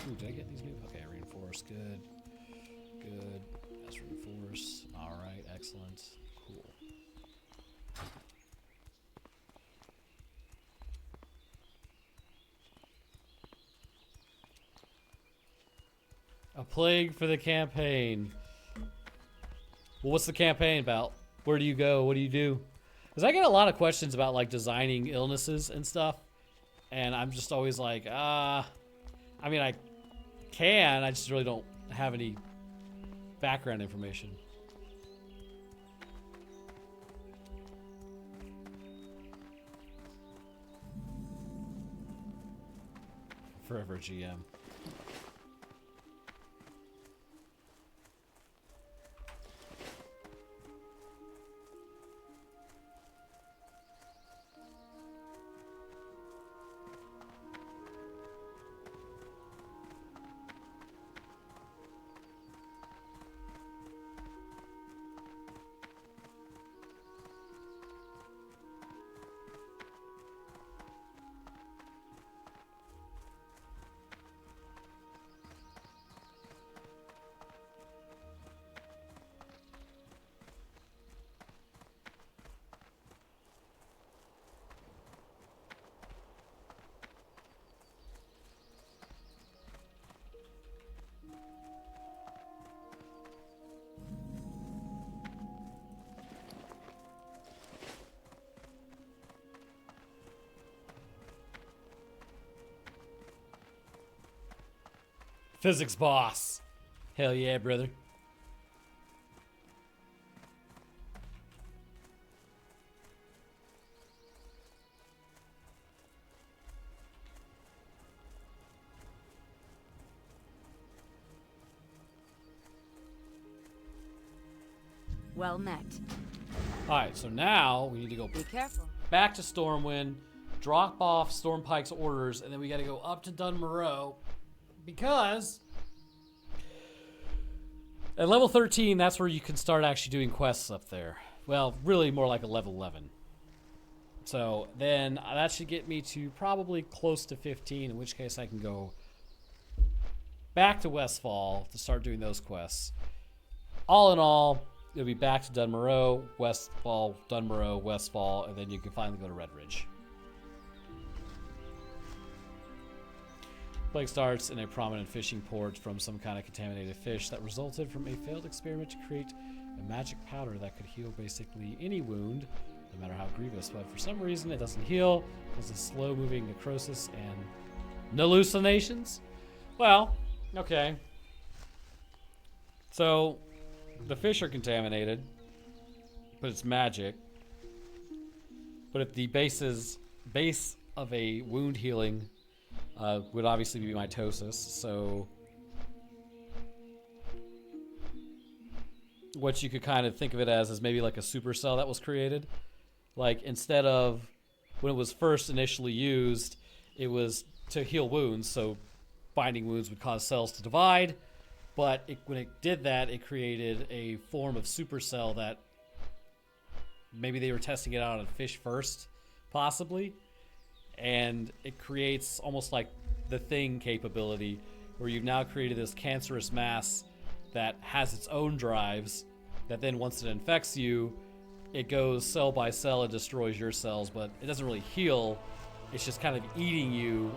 Ooh, did I get these new? Okay, reinforce. Good. Good. That's reinforce. Alright, excellent. Cool. A plague for the campaign. Well, what's the campaign about? Where do you go? What do you do? Because I get a lot of questions about like designing illnesses and stuff. And I'm just always like, I mean, I can. I just really don't have any background information. Forever GM. Physics boss. Hell yeah, brother. Well met. Alright, so now we need to go Be careful. back to Stormwind, drop off Stormpike's orders, and then we gotta go up to Dunmoreau because at level 13, that's where you can start actually doing quests up there. Well, really more like a level 11. So then that should get me to probably close to 15, in which case I can go back to Westfall to start doing those quests. All in all, it'll be back to Dunmoreau, Westfall, Dunmoreau, Westfall, and then you can finally go to Redridge. Plague starts in a prominent fishing port from some kind of contaminated fish that resulted from a failed experiment to create a magic powder that could heal basically any wound, no matter how grievous, but for some reason it doesn't heal, causes slow-moving necrosis and hallucinations. Well, okay. So, the fish are contaminated, but it's magic. But if the base of a wound healing would obviously be mitosis, so what you could kind of think of it as is maybe like a supercell that was created. Like instead of when it was first initially used, it was to heal wounds, so binding wounds would cause cells to divide. But when it did that, it created a form of supercell that maybe they were testing it out on fish first, possibly. And it creates almost like the Thing capability, where you've now created this cancerous mass that has its own drives, that then once it infects you, it goes cell by cell and destroys your cells, but it doesn't really heal. It's just kind of eating you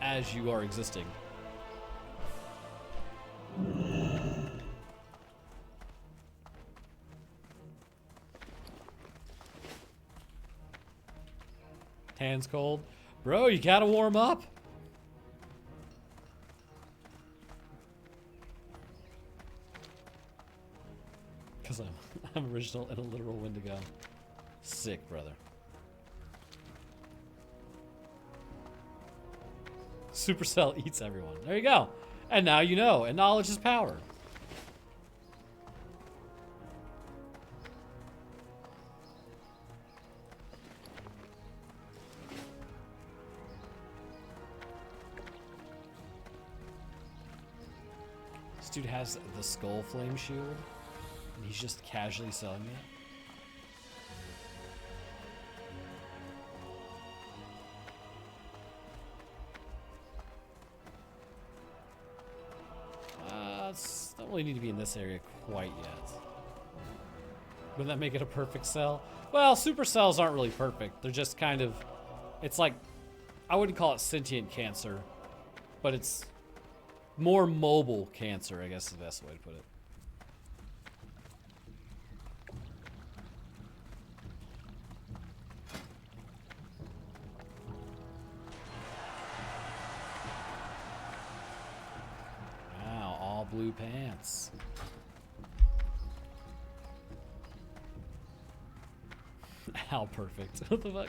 as you are existing. Hands cold. Bro, you gotta warm up. Because I'm original and a literal Wendigo. Sick, brother. Supercell eats everyone. There you go. And now you know. And knowledge is power. This dude has the Skull Flame Shield, and he's just casually selling it. Don't really need to be in this area quite yet. Wouldn't that make it a perfect cell? Well, super cells aren't really perfect. They're just kind of, it's like, I wouldn't call it sentient cancer, but it's more mobile cancer, I guess is the best way to put it. Wow, all blue pants. How perfect. What the fuck?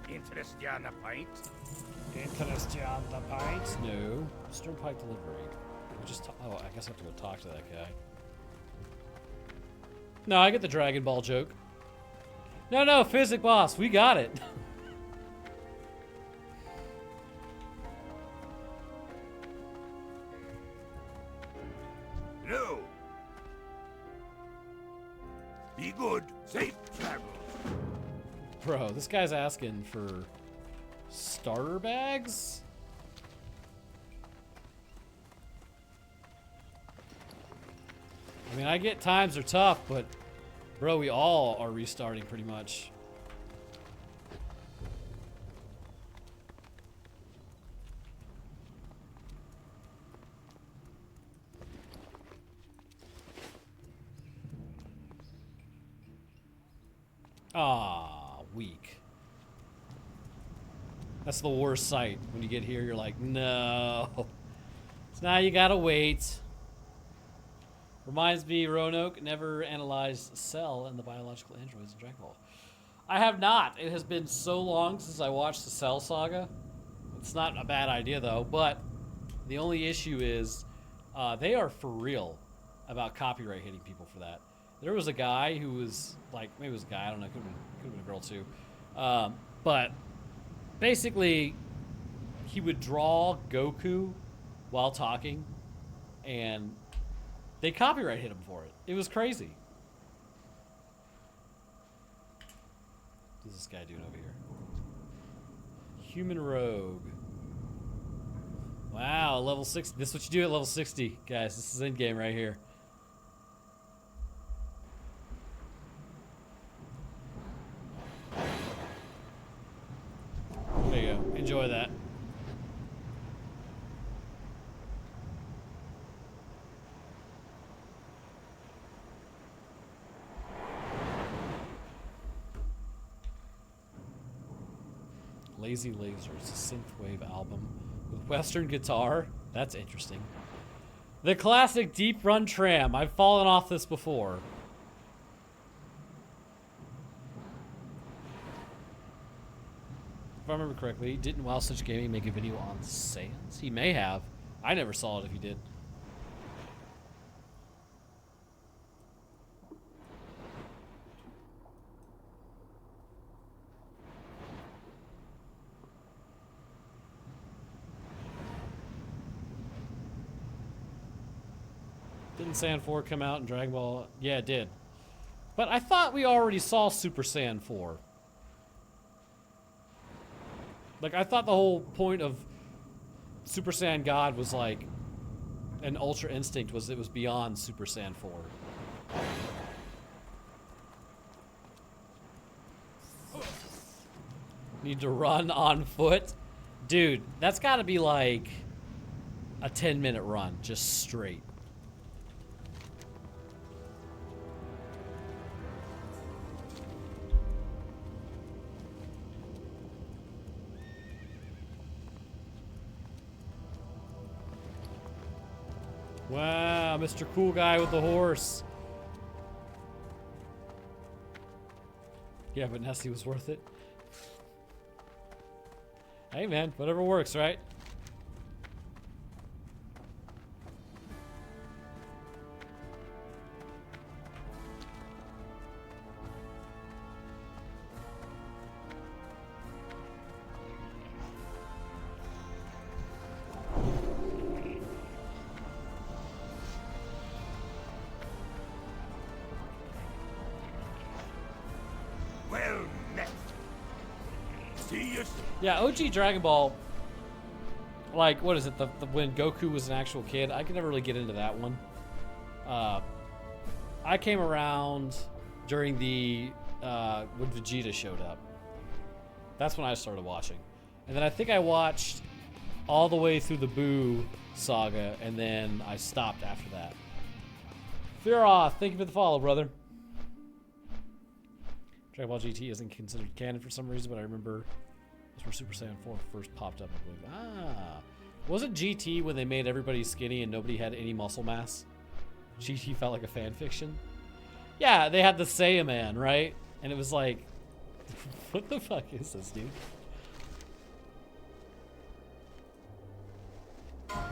Interest you on a pint? Interest you on the pint? No. Stormpike delivery. We just oh, I guess I have to go talk to that guy. No, I get the Dragon Ball joke. No, Physic Boss, we got it. No. Be good. Safe travels. Bro, this guy's asking for starter bags? I mean, I get times are tough, but bro, we all are restarting pretty much. Ah, weak. That's the worst sight. When you get here, you're like, no. So now you gotta wait. Reminds me, Roanoke never analyzed Cell and the biological androids in Dragon Ball. I have not. It has been so long since I watched the Cell saga. It's not a bad idea, though, but the only issue is they are for real about copyright hitting people for that. There was a guy who was, like, maybe it was a guy, I don't know, could have been a girl, too. But basically, he would draw Goku while talking, and they copyright hit him for it. It was crazy. What is this guy doing over here? Human Rogue. Wow, level 60. This is what you do at level 60, guys. This is endgame right here. There you go. Enjoy that. Lazy Lasers, a synthwave album with Western guitar. That's interesting. The classic Deep Run Tram. I've fallen off this before. If I remember correctly, didn't Wow Such Gaming make a video on Sans? He may have. I never saw it if he did. Didn't Saiyan 4 come out in Dragon Ball? Yeah, it did. But I thought we already saw Super Saiyan 4. Like, I thought the whole point of Super Saiyan God was like an Ultra Instinct was it was beyond Super Saiyan 4. Need to run on foot? Dude, that's gotta be like a 10-minute run, just straight. Wow, Mr. Cool Guy with the horse. Yeah, but Nessie was worth it. Hey man, whatever works, right? Well met. See you. Yeah, OG Dragon Ball, like, what is it, the when Goku was an actual kid? I could never really get into that one. I came around during the, when Vegeta showed up. That's when I started watching. And then I think I watched all the way through the Boo saga, and then I stopped after that. Fear off, thank you for the follow, brother. Dragon Ball GT isn't considered canon for some reason, but I remember that's where Super Saiyan 4 first popped up, I believe. Ah. Wasn't GT when they made everybody skinny and nobody had any muscle mass? GT felt like a fan fiction? Yeah, they had the Saiyaman, right? And it was like, what the fuck is this, dude? I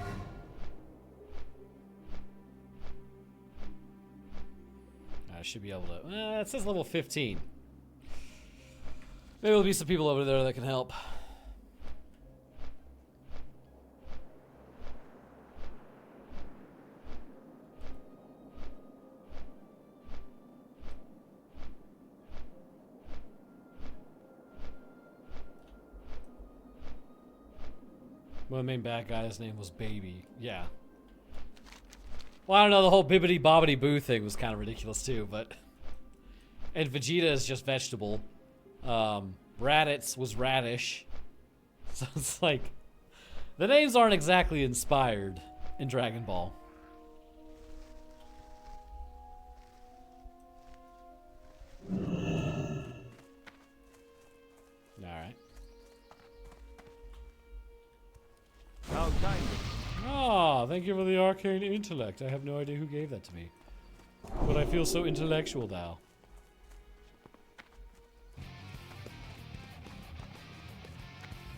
should be able to, it says level 15. Maybe there'll be some people over there that can help. Well, the main bad guy, his name was Baby. Yeah. Well, I don't know, the whole bibbity bobbity boo thing was kind of ridiculous too, but... And Vegeta is just vegetable. Raditz was radish. So it's like, the names aren't exactly inspired in Dragon Ball. Wow, thank you for the arcane intellect. I have no idea who gave that to me. But I feel so intellectual now.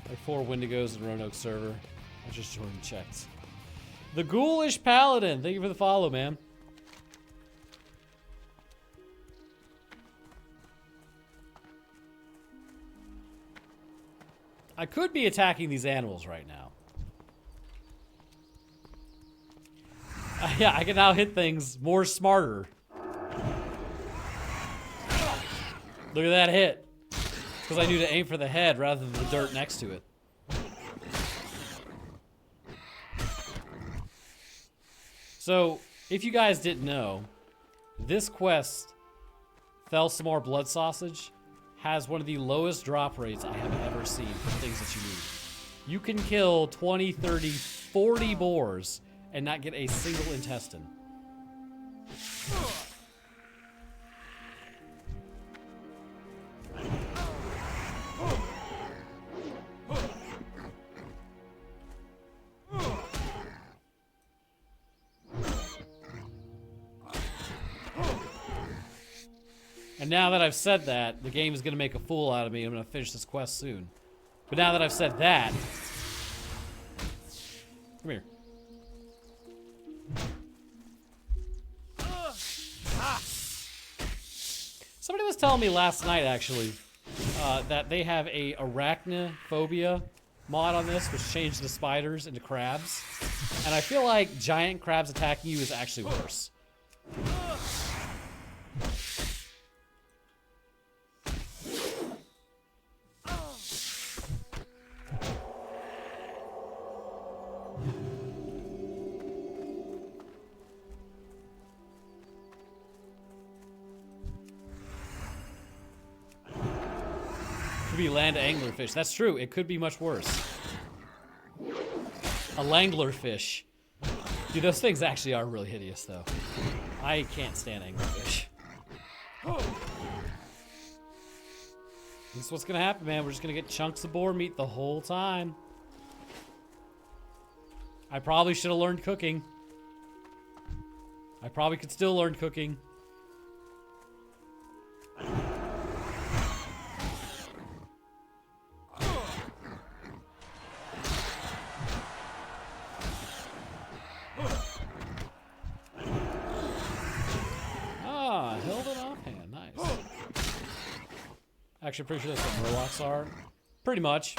Like 4 Wendigos in Roanoke server. I just joined and checked. The Ghoulish Paladin, thank you for the follow, man. I could be attacking these animals right now. Yeah, I can now hit things more smarter. Look at that hit. Because I knew to aim for the head rather than the dirt next to it. So, if you guys didn't know, this quest, Thelsamar Blood Sausage, has one of the lowest drop rates I have ever seen for things that you need. You can kill 20, 30, 40 boars and not get a single intestine. And now that I've said that, the game is going to make a fool out of me. I'm going to finish this quest soon. But now that I've said that... Come here. Somebody was telling me last night, actually, that they have a arachnophobia mod on this, which changed the spiders into crabs. And I feel like giant crabs attacking you is actually worse. Be land anglerfish. That's true. It could be much worse. A langlerfish. Dude, those things actually are really hideous, though. I can't stand anglerfish. This is what's gonna happen, man. We're just gonna get chunks of boar meat the whole time. I probably should have learned cooking. I probably could still learn cooking. Actually, pretty sure that's what murlocs are. Pretty much.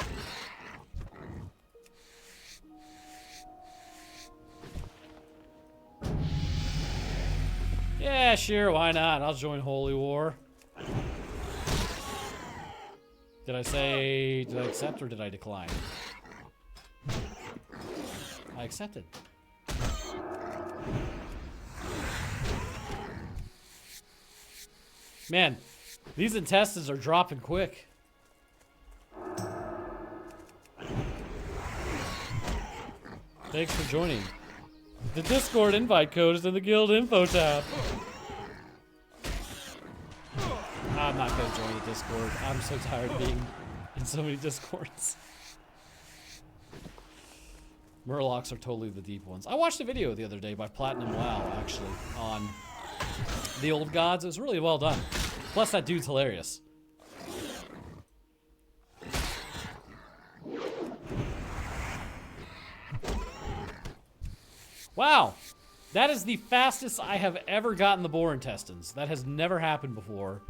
Yeah, sure, why not? I'll join Holy War. Did I accept or did I decline? I accepted. Man. These intestines are dropping quick. Thanks for joining. The Discord invite code is in the guild info tab. I'm not gonna join the Discord. I'm so tired of being in so many Discords. Murlocs are totally the deep ones. I watched a video the other day by Platinum WoW, actually, on the old gods. It was really well done. Plus, that dude's hilarious. Wow. That is the fastest I have ever gotten the boar intestines. That has never happened before.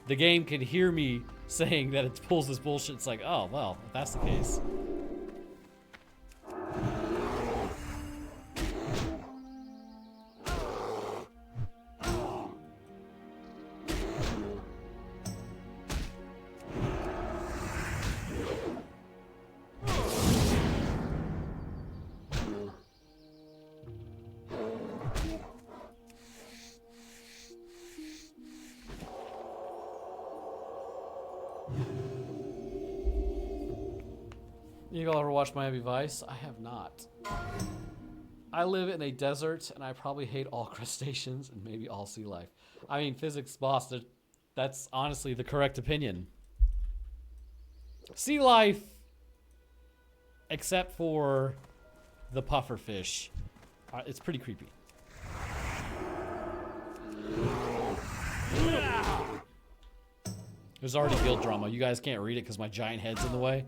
The game can hear me saying that it pulls this bullshit. It's like, oh, well, if that's the case. You all ever watch Miami Vice? I have not. I live in a desert, and I probably hate all crustaceans and maybe all sea life. I mean, physics boss, that's honestly the correct opinion. Sea life, except for the pufferfish. It's pretty creepy. There's already guild drama. You guys can't read it because my giant head's in the way.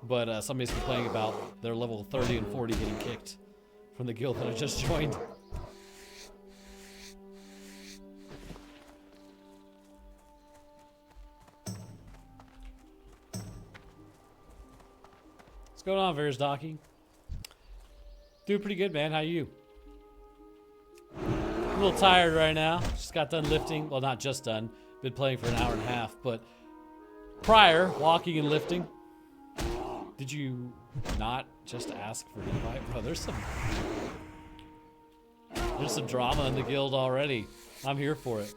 But somebody's complaining about their level 30 and 40 getting kicked from the guild that I just joined. What's going on, Versdocky? Doing pretty good, man. How you? A little tired right now. Just got done lifting. Well, not just done. Been playing for an hour and a half, but prior, walking and lifting. Did you not just ask for an invite? Bro, there's some drama in the guild already. I'm here for it.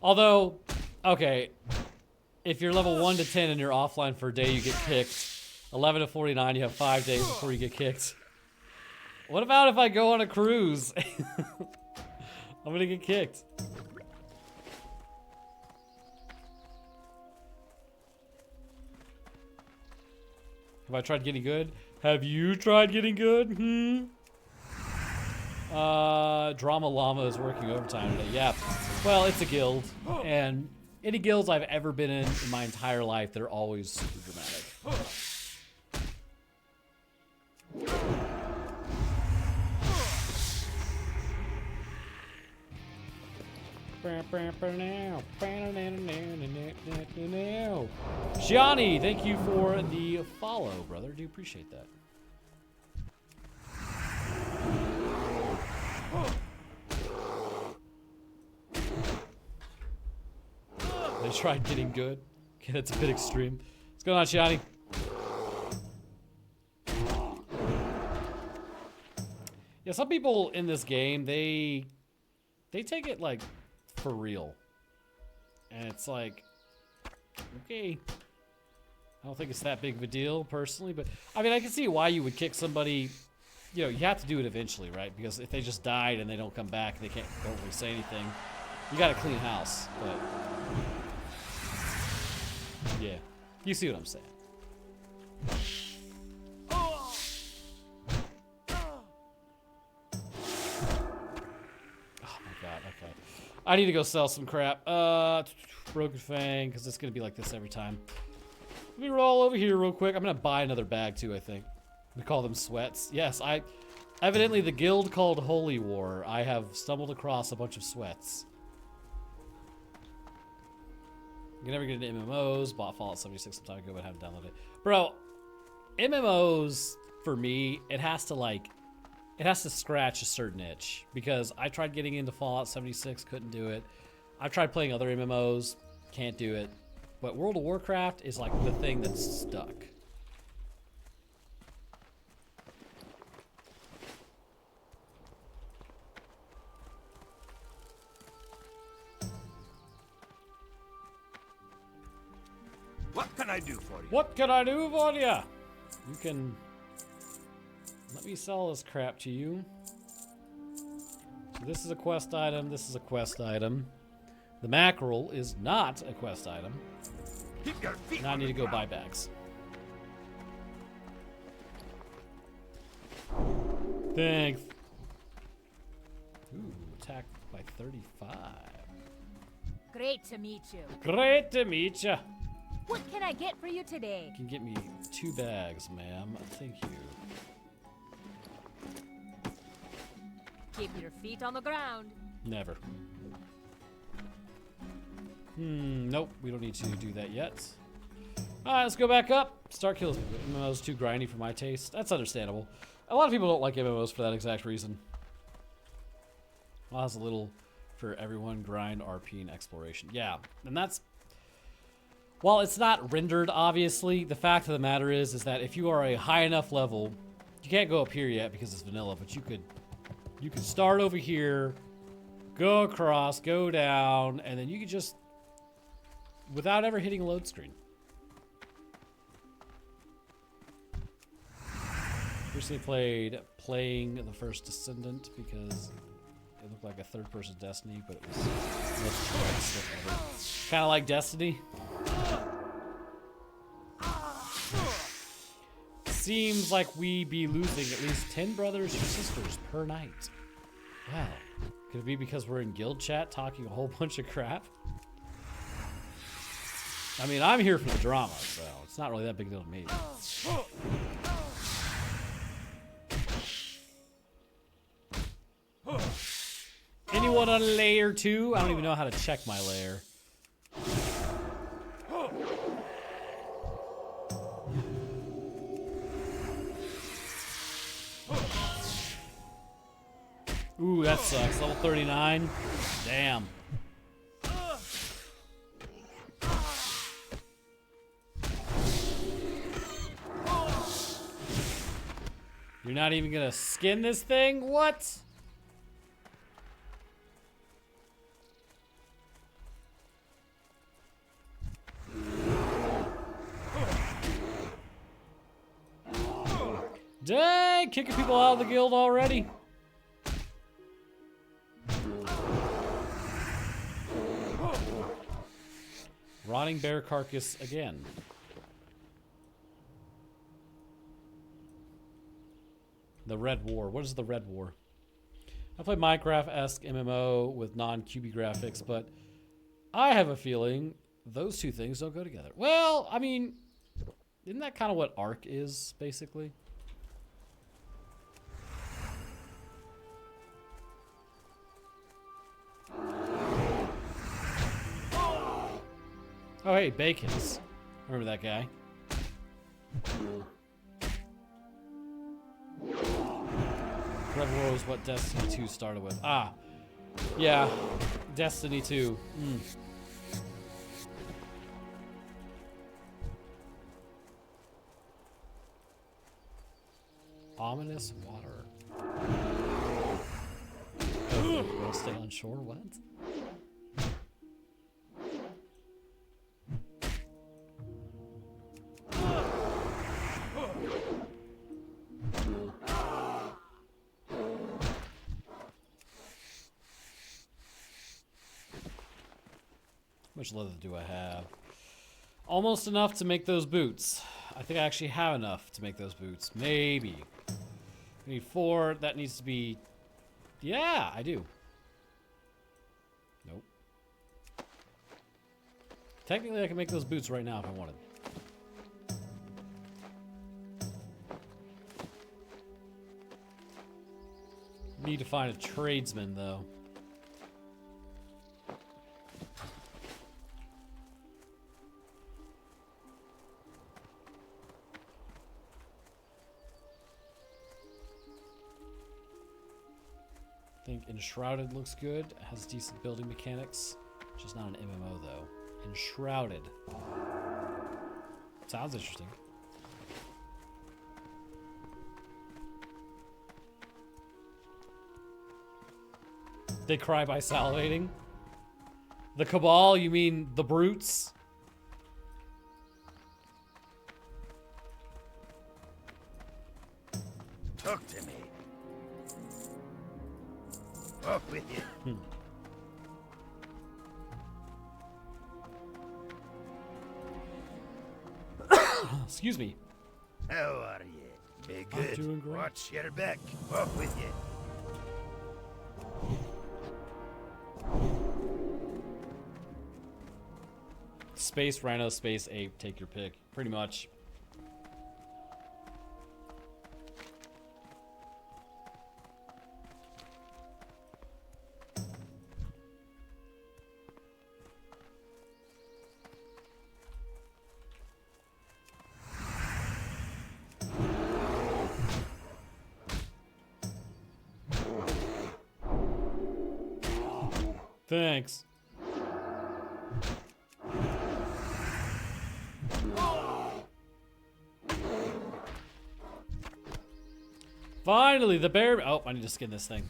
Although, okay, if you're level 1 to 10 and you're offline for a day, you get kicked. 11 to 49, you have 5 days before you get kicked. What about if I go on a cruise? I'm gonna get kicked. Have I tried getting good? Have you tried getting good? Drama Llama is working overtime today. Yeah. Well, it's a guild. And any guilds I've ever been in my entire life, they're always super dramatic. Shiani, thank you for the follow, brother. Do appreciate that. They tried getting good. Okay, that's a bit extreme. What's going on, Shiani? Yeah, some people in this game, they take it like for real. And it's like, okay. I don't think it's that big of a deal personally, but I mean, I can see why you would kick somebody. You know, you have to do it eventually, right? Because if they just died and they don't come back, they don't really say anything. You got to clean house, but yeah, you see what I'm saying. Okay. I need to go sell some crap. Broken Fang, because it's going to be like this every time. Let me roll over here real quick. I'm going to buy another bag too, I think. We call them sweats. Yes, evidently the guild called Holy War. I have stumbled across a bunch of sweats. You can never get into MMOs. Bought Fallout 76 some time ago, but haven't downloaded it. Bro, MMOs, for me, it has to scratch a certain itch, because I tried getting into Fallout 76, couldn't do it. I've tried playing other MMOs, can't do it. But World of Warcraft is like the thing that's stuck. What can I do for you? What can I do for you? You can... Let me sell this crap to you. So this is a quest item, this is a quest item. The mackerel is not a quest item. Keep your feet Now I need to go buy bags. Thanks. Ooh, attack by 35. Great to meet you. Great to meet ya. What can I get for you today? You can get me 2 bags, ma'am. Thank you. Keep your feet on the ground. Never. Nope, we don't need to do that yet. Alright, let's go back up. Start kills. MMO's too grindy for my taste. That's understandable. A lot of people don't like MMOs for that exact reason. Well, that's a little for everyone. Grind, RP, and exploration. Yeah, and that's... While it's not rendered, obviously, the fact of the matter is that if you are a high enough level, you can't go up here yet because it's vanilla, but you could start over here, go across, go down, and then you could just, without ever hitting a load screen. Recently played Playing the First Descendant because It looked like a third-person Destiny, but it was kind of like Destiny. Seems like we be losing at least 10 brothers or sisters per night. Well, could it be because we're in guild chat talking a whole bunch of crap? I mean, I'm here for the drama, so it's not really that big a deal to me. Anyone on layer 2? I don't even know how to check my layer. Ooh, that sucks. Level 39. Damn. You're not even gonna skin this thing? What? Dang, kicking people out of the guild already. Rotting bear carcass again. The Red War. What is the Red War? I play Minecraft-esque MMO with non-QB graphics, but I have a feeling those two things don't go together. Well, I mean, isn't that kind of what Ark is, basically? Oh, hey, Bacon's. Remember that guy? Red War was what Destiny 2 started with. Ah, yeah, Destiny 2. Ominous water. Oh, we'll stay on shore? What? How much leather do I have? Almost enough to make those boots. I think I actually have enough to make those boots. Maybe. I need 4. That needs to be... Yeah, I do. Nope. Technically, I can make those boots right now if I wanted. Need to find a tradesman, though. I think Enshrouded looks good. It has decent building mechanics. Just not an MMO, though. Enshrouded. Sounds interesting. They cry by salivating. The Cabal, you mean the brutes? Talk to me. Up with you. Excuse me. How are you? Be I'm good. doing great. Watch your back. Up with you. Space Rhino, Space Ape, take your pick. Pretty much. Thanks. Finally, the bear... Oh, I need to skin this thing.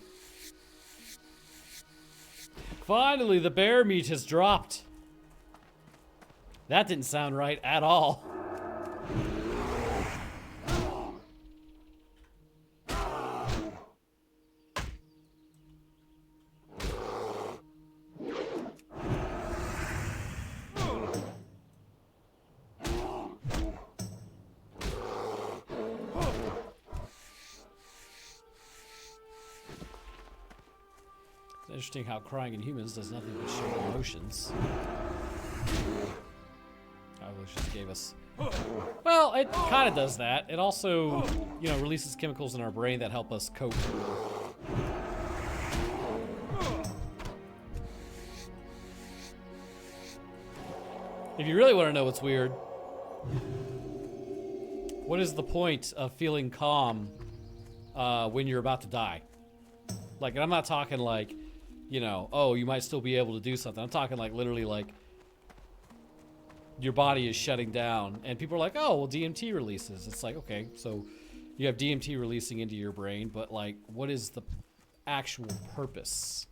Finally, the bear meat has dropped. That didn't sound right at all. Interesting how crying in humans does nothing but show emotions. I wish just gave us. Well, it kind of does that. It also, you know, releases chemicals in our brain that help us cope. If you really want to know what's weird, what is the point of feeling calm when you're about to die? Like, and I'm not talking like, you know, oh, you might still be able to do something. I'm talking like literally like your body is shutting down and people are like, oh, well, DMT releases. It's like, okay, so you have DMT releasing into your brain, but like, what is the actual purpose?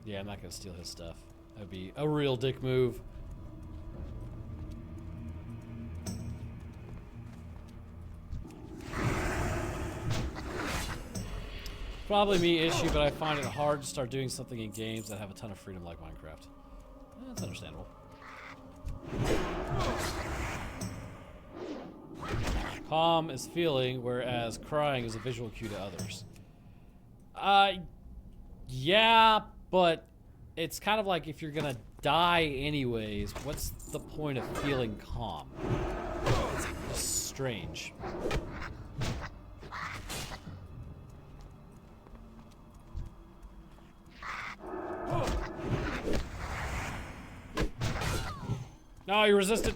Yeah, I'm not gonna steal his stuff. That'd be a real dick move. Probably me issue, but I find it hard to start doing something in games that have a ton of freedom like Minecraft. That's understandable. Calm is feeling, whereas crying is a visual cue to others. Yeah, but it's kind of like if you're gonna die anyways, what's the point of feeling calm? It's just strange. No, you resisted.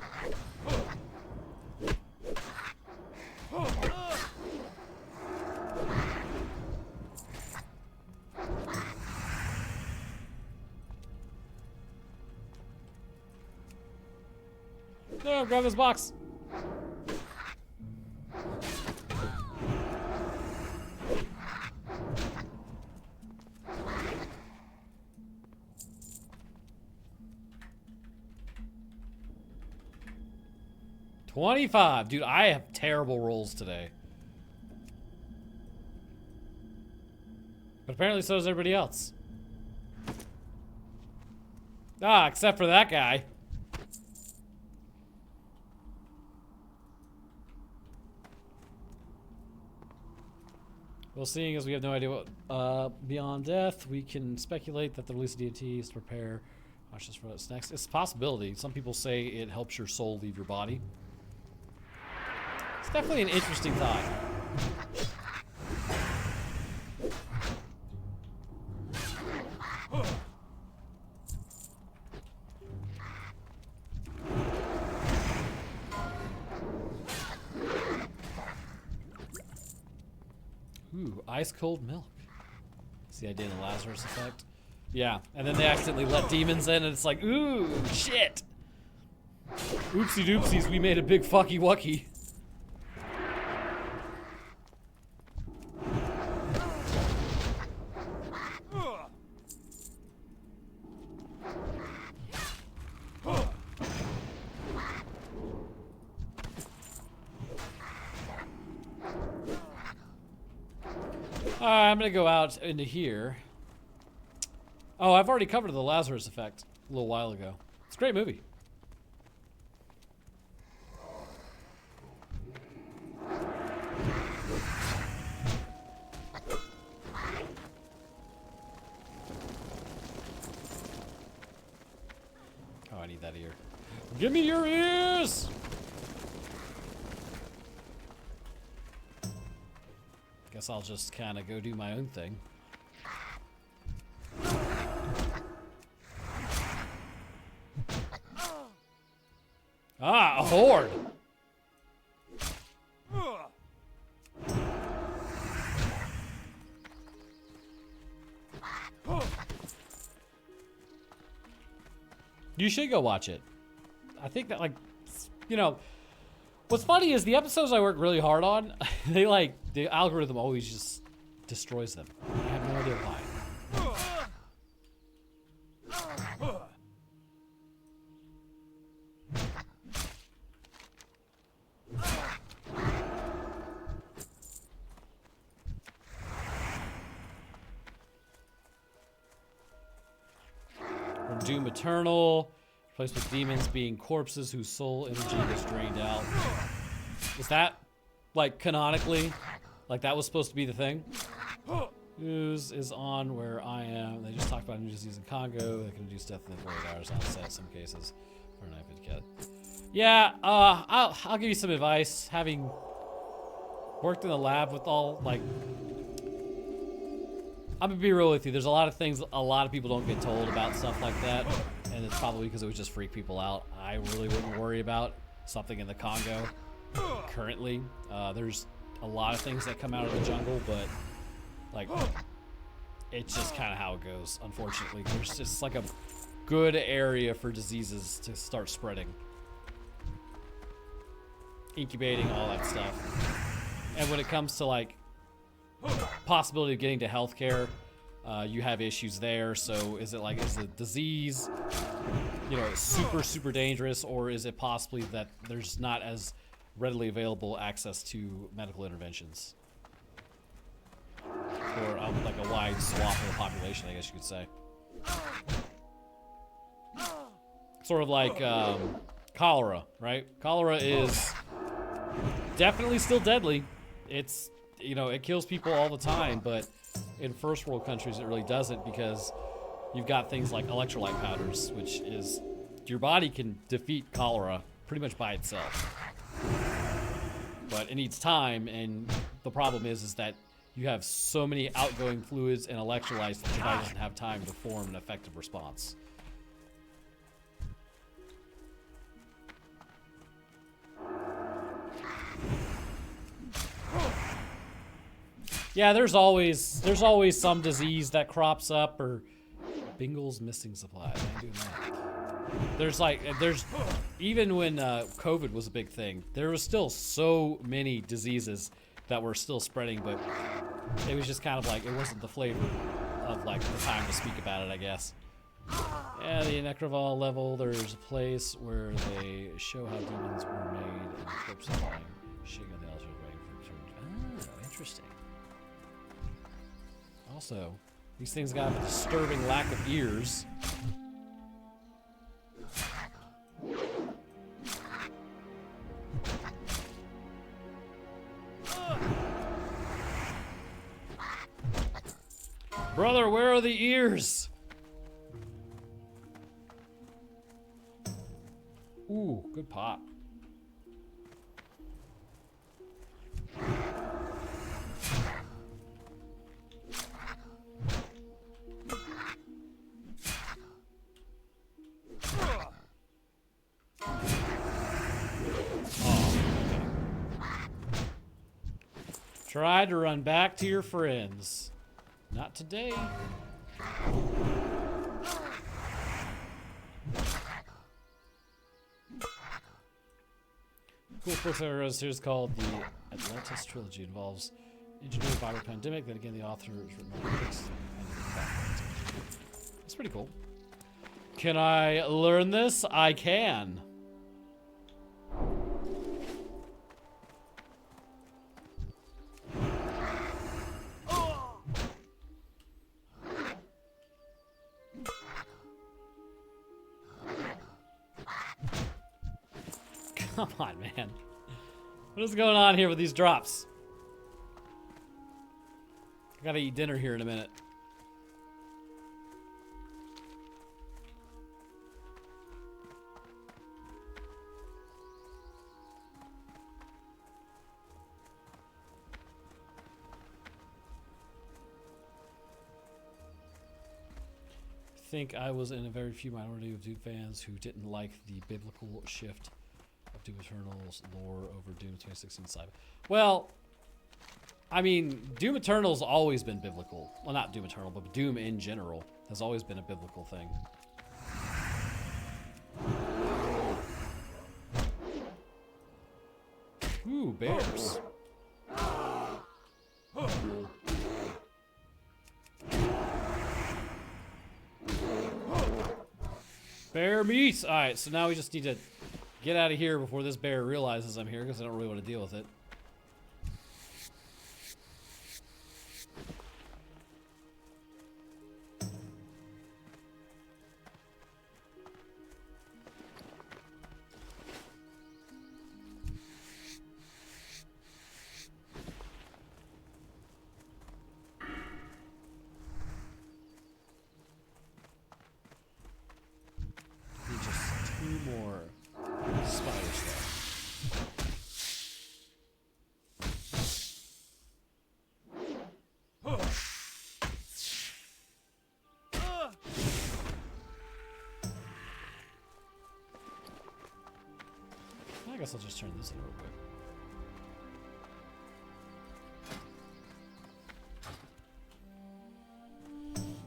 No, grab this box. $25. Dude, I have terrible rolls today. But apparently so does everybody else. Ah, except for that guy. Well, seeing as we have no idea what beyond death, we can speculate that the release of DMT is to prepare conscious for what's next. It's a possibility. Some people say it helps your soul leave your body. It's definitely an interesting thought. Ooh, ice cold milk. That's the idea of the Lazarus effect. Yeah, and then they accidentally let demons in, and it's like, ooh, shit. Oopsie doopsies, we made a big fucky wucky. Alright, I'm gonna go out into here. Oh, I've already covered the Lazarus effect a little while ago. It's a great movie. Oh, I need that ear. Give me your ears! Guess I'll just kind of go do my own thing. Ah, a horde! You should go watch it. I think that, like, you know, What's funny is the episodes I work really hard on, they like, the algorithm always just destroys them. I have no idea why. From Doom Eternal, replaced with demons being corpses whose soul energy was drained out. Is that, like, canonically, like that was supposed to be the thing? News is on where I am. They just talked about new disease in Congo. They can induce death in the 48 hours on set in some cases. For an cat. Yeah, I'll give you some advice. Having worked in the lab with all, like, I'm gonna be real with you. There's a lot of things a lot of people don't get told about stuff like that, and it's probably because it would just freak people out. I really wouldn't worry about something in the Congo currently. There's a lot of things that come out of the jungle, but like it's just kind of how it goes. Unfortunately, there's just like a good area for diseases to start spreading, incubating, all that stuff. And when it comes to like possibility of getting to healthcare, you have issues there. So is the disease, you know, super dangerous, or is it possibly that there's not as readily available access to medical interventions for like a wide swath of the population, I guess you could say. Sort of like cholera, right? Cholera is definitely still deadly. It's, you know, it kills people all the time, but in first world countries it really doesn't, because you've got things like electrolyte powders, which is, your body can defeat cholera pretty much by itself. But it needs time, and the problem is that you have so many outgoing fluids and electrolytes that your body doesn't have time to form an effective response. Yeah, there's always some disease that crops up, or Bingle's missing supply. I do that. There's even when COVID was a big thing, there was still so many diseases that were still spreading, but it was just kind of like, it wasn't the flavor of like the time to speak about it, I guess. Yeah, the Necroval level, there's a place where they show how demons were made and the corpse of lying, shaking on the altar waiting for return. Oh, interesting. Also, these things got a disturbing lack of ears. Brother, where are the ears? Ooh, good pop. Try to run back to your friends. Not today. Cool book that is called the Atlantis Trilogy. Involves engineering by a pandemic. Then again, the author is written on books. That's pretty cool. Can I learn this? I can. Come on, man. What is going on here with these drops? I gotta eat dinner here in a minute. I think I was in a very few minority of Doom fans who didn't like the biblical shift of Doom Eternal's lore over Doom 2016 Cyber. Well, I mean, Doom Eternal's always been biblical. Well, not Doom Eternal, but Doom in general has always been a biblical thing. Ooh, bears. Bear meat! Alright, so now we just need to get out of here before this bear realizes I'm here, because I don't really want to deal with it. Need just 2 more spider stuff. I guess I'll just turn this in real quick.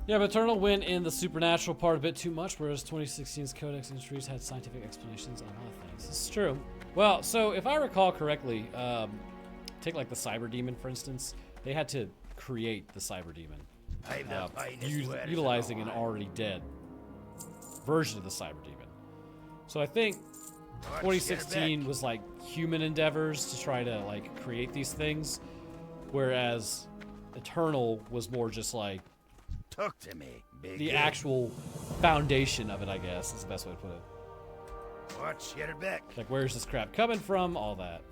Yeah, but Eternal went in the supernatural part a bit too much, whereas 2016's Codex Industries had scientific explanations on a lot of things. This is true. Well, so if I recall correctly, take like the Cyber Demon, for instance. They had to create the Cyber Demon, utilizing an already dead version of the Cyber Demon. So I think 2016 was like human endeavors to try to like create these things, whereas Eternal was more just like Talk to me, big the head. actual foundation of it, I guess, is the best way to put it. Watch your back. Like, where's this crap coming from? All that.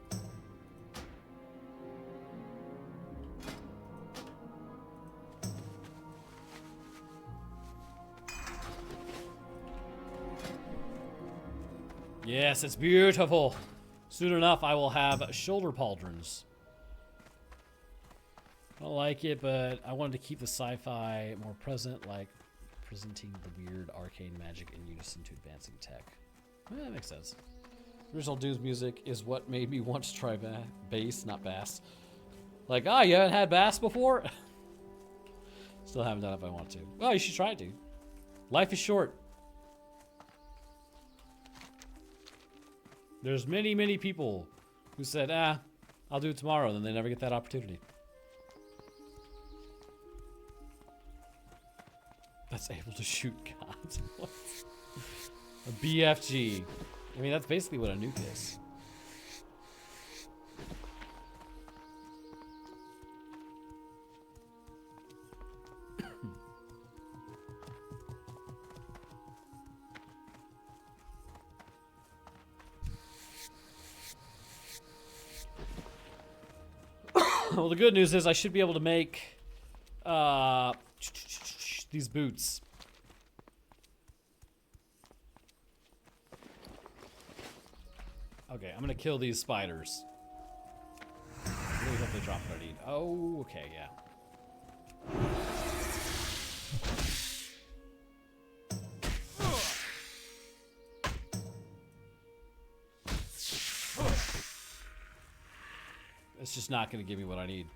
Yes, it's beautiful. Soon enough, I will have shoulder pauldrons. I don't like it, but I wanted to keep the sci-fi more present, like presenting the weird arcane magic in unison to advancing tech. Yeah, that makes sense. Original Doom's music is what made me want to try bass, not bass. Like, ah, you haven't had bass before? Still haven't done it if I want to. Well, you should try it, dude. Life is short. There's many, many people who said, ah, I'll do it tomorrow, and then they never get that opportunity. That's able to shoot gods. What? A BFG. I mean, that's basically what a nuke is. Well, the good news is I should be able to make these boots. Okay, I'm gonna kill these spiders. I really hope they drop what I need. Oh, okay, yeah. It's just not gonna give me what I need.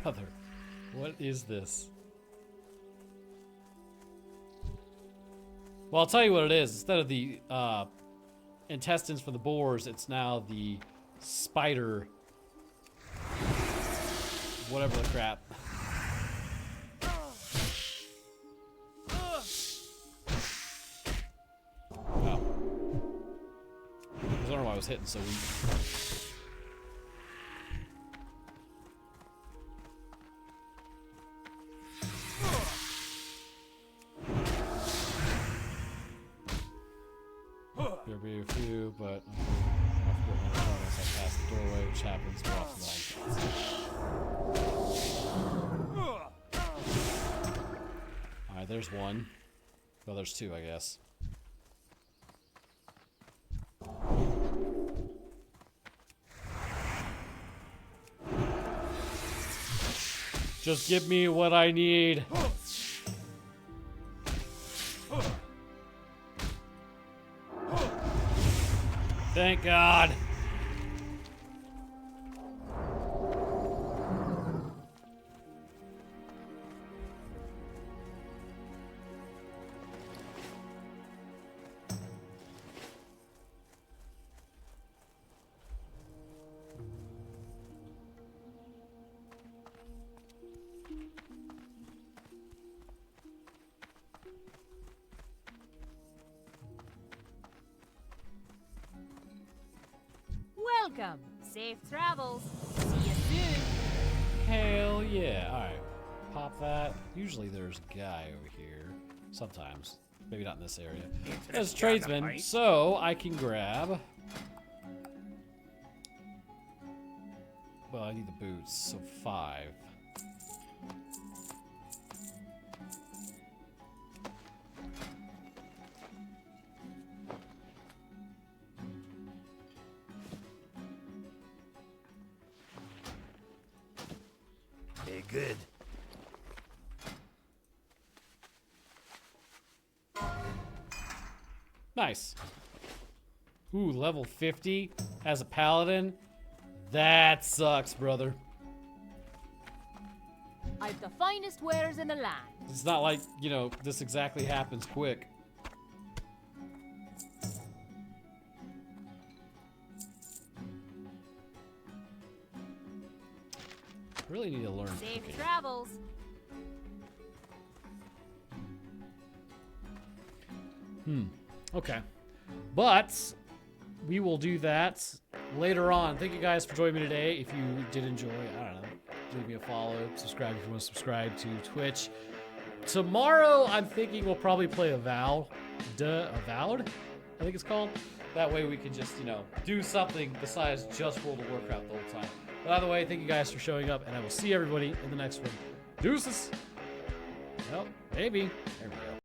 Brother, what is this? Well, I'll tell you what it is. Instead of the intestines for the boars, it's now the spider, whatever the crap. Oh. I was wondering why I was hitting so weak. There'd be a few, but I forget when I pass the doorway, which happens more often than I. Alright, there's one. Well, there's two, I guess. Just give me what I need. Thank God. Welcome. Safe travels. See you soon. Hell yeah. Alright. Pop that. Usually there's a guy over here. Sometimes. Maybe not in this area. There's a tradesman, so I can grab... Well, I need the boots, so 5. Hey, good. Nice. Ooh, level 50 as a paladin. That sucks, brother. I've the finest wares in the land. It's not like, you know, this exactly happens quick. Really need to learn Safe cooking. travels. Okay. But we will do that later on. Thank you guys for joining me today. If you did enjoy, I don't know, leave me a follow, subscribe if you want to subscribe to Twitch. Tomorrow, I'm thinking we'll probably play Avowed, I think it's called. That way we can just, you know, do something besides just World of Warcraft the whole time. But either way, thank you guys for showing up, and I will see everybody in the next one. Deuces! Well, maybe. There we go.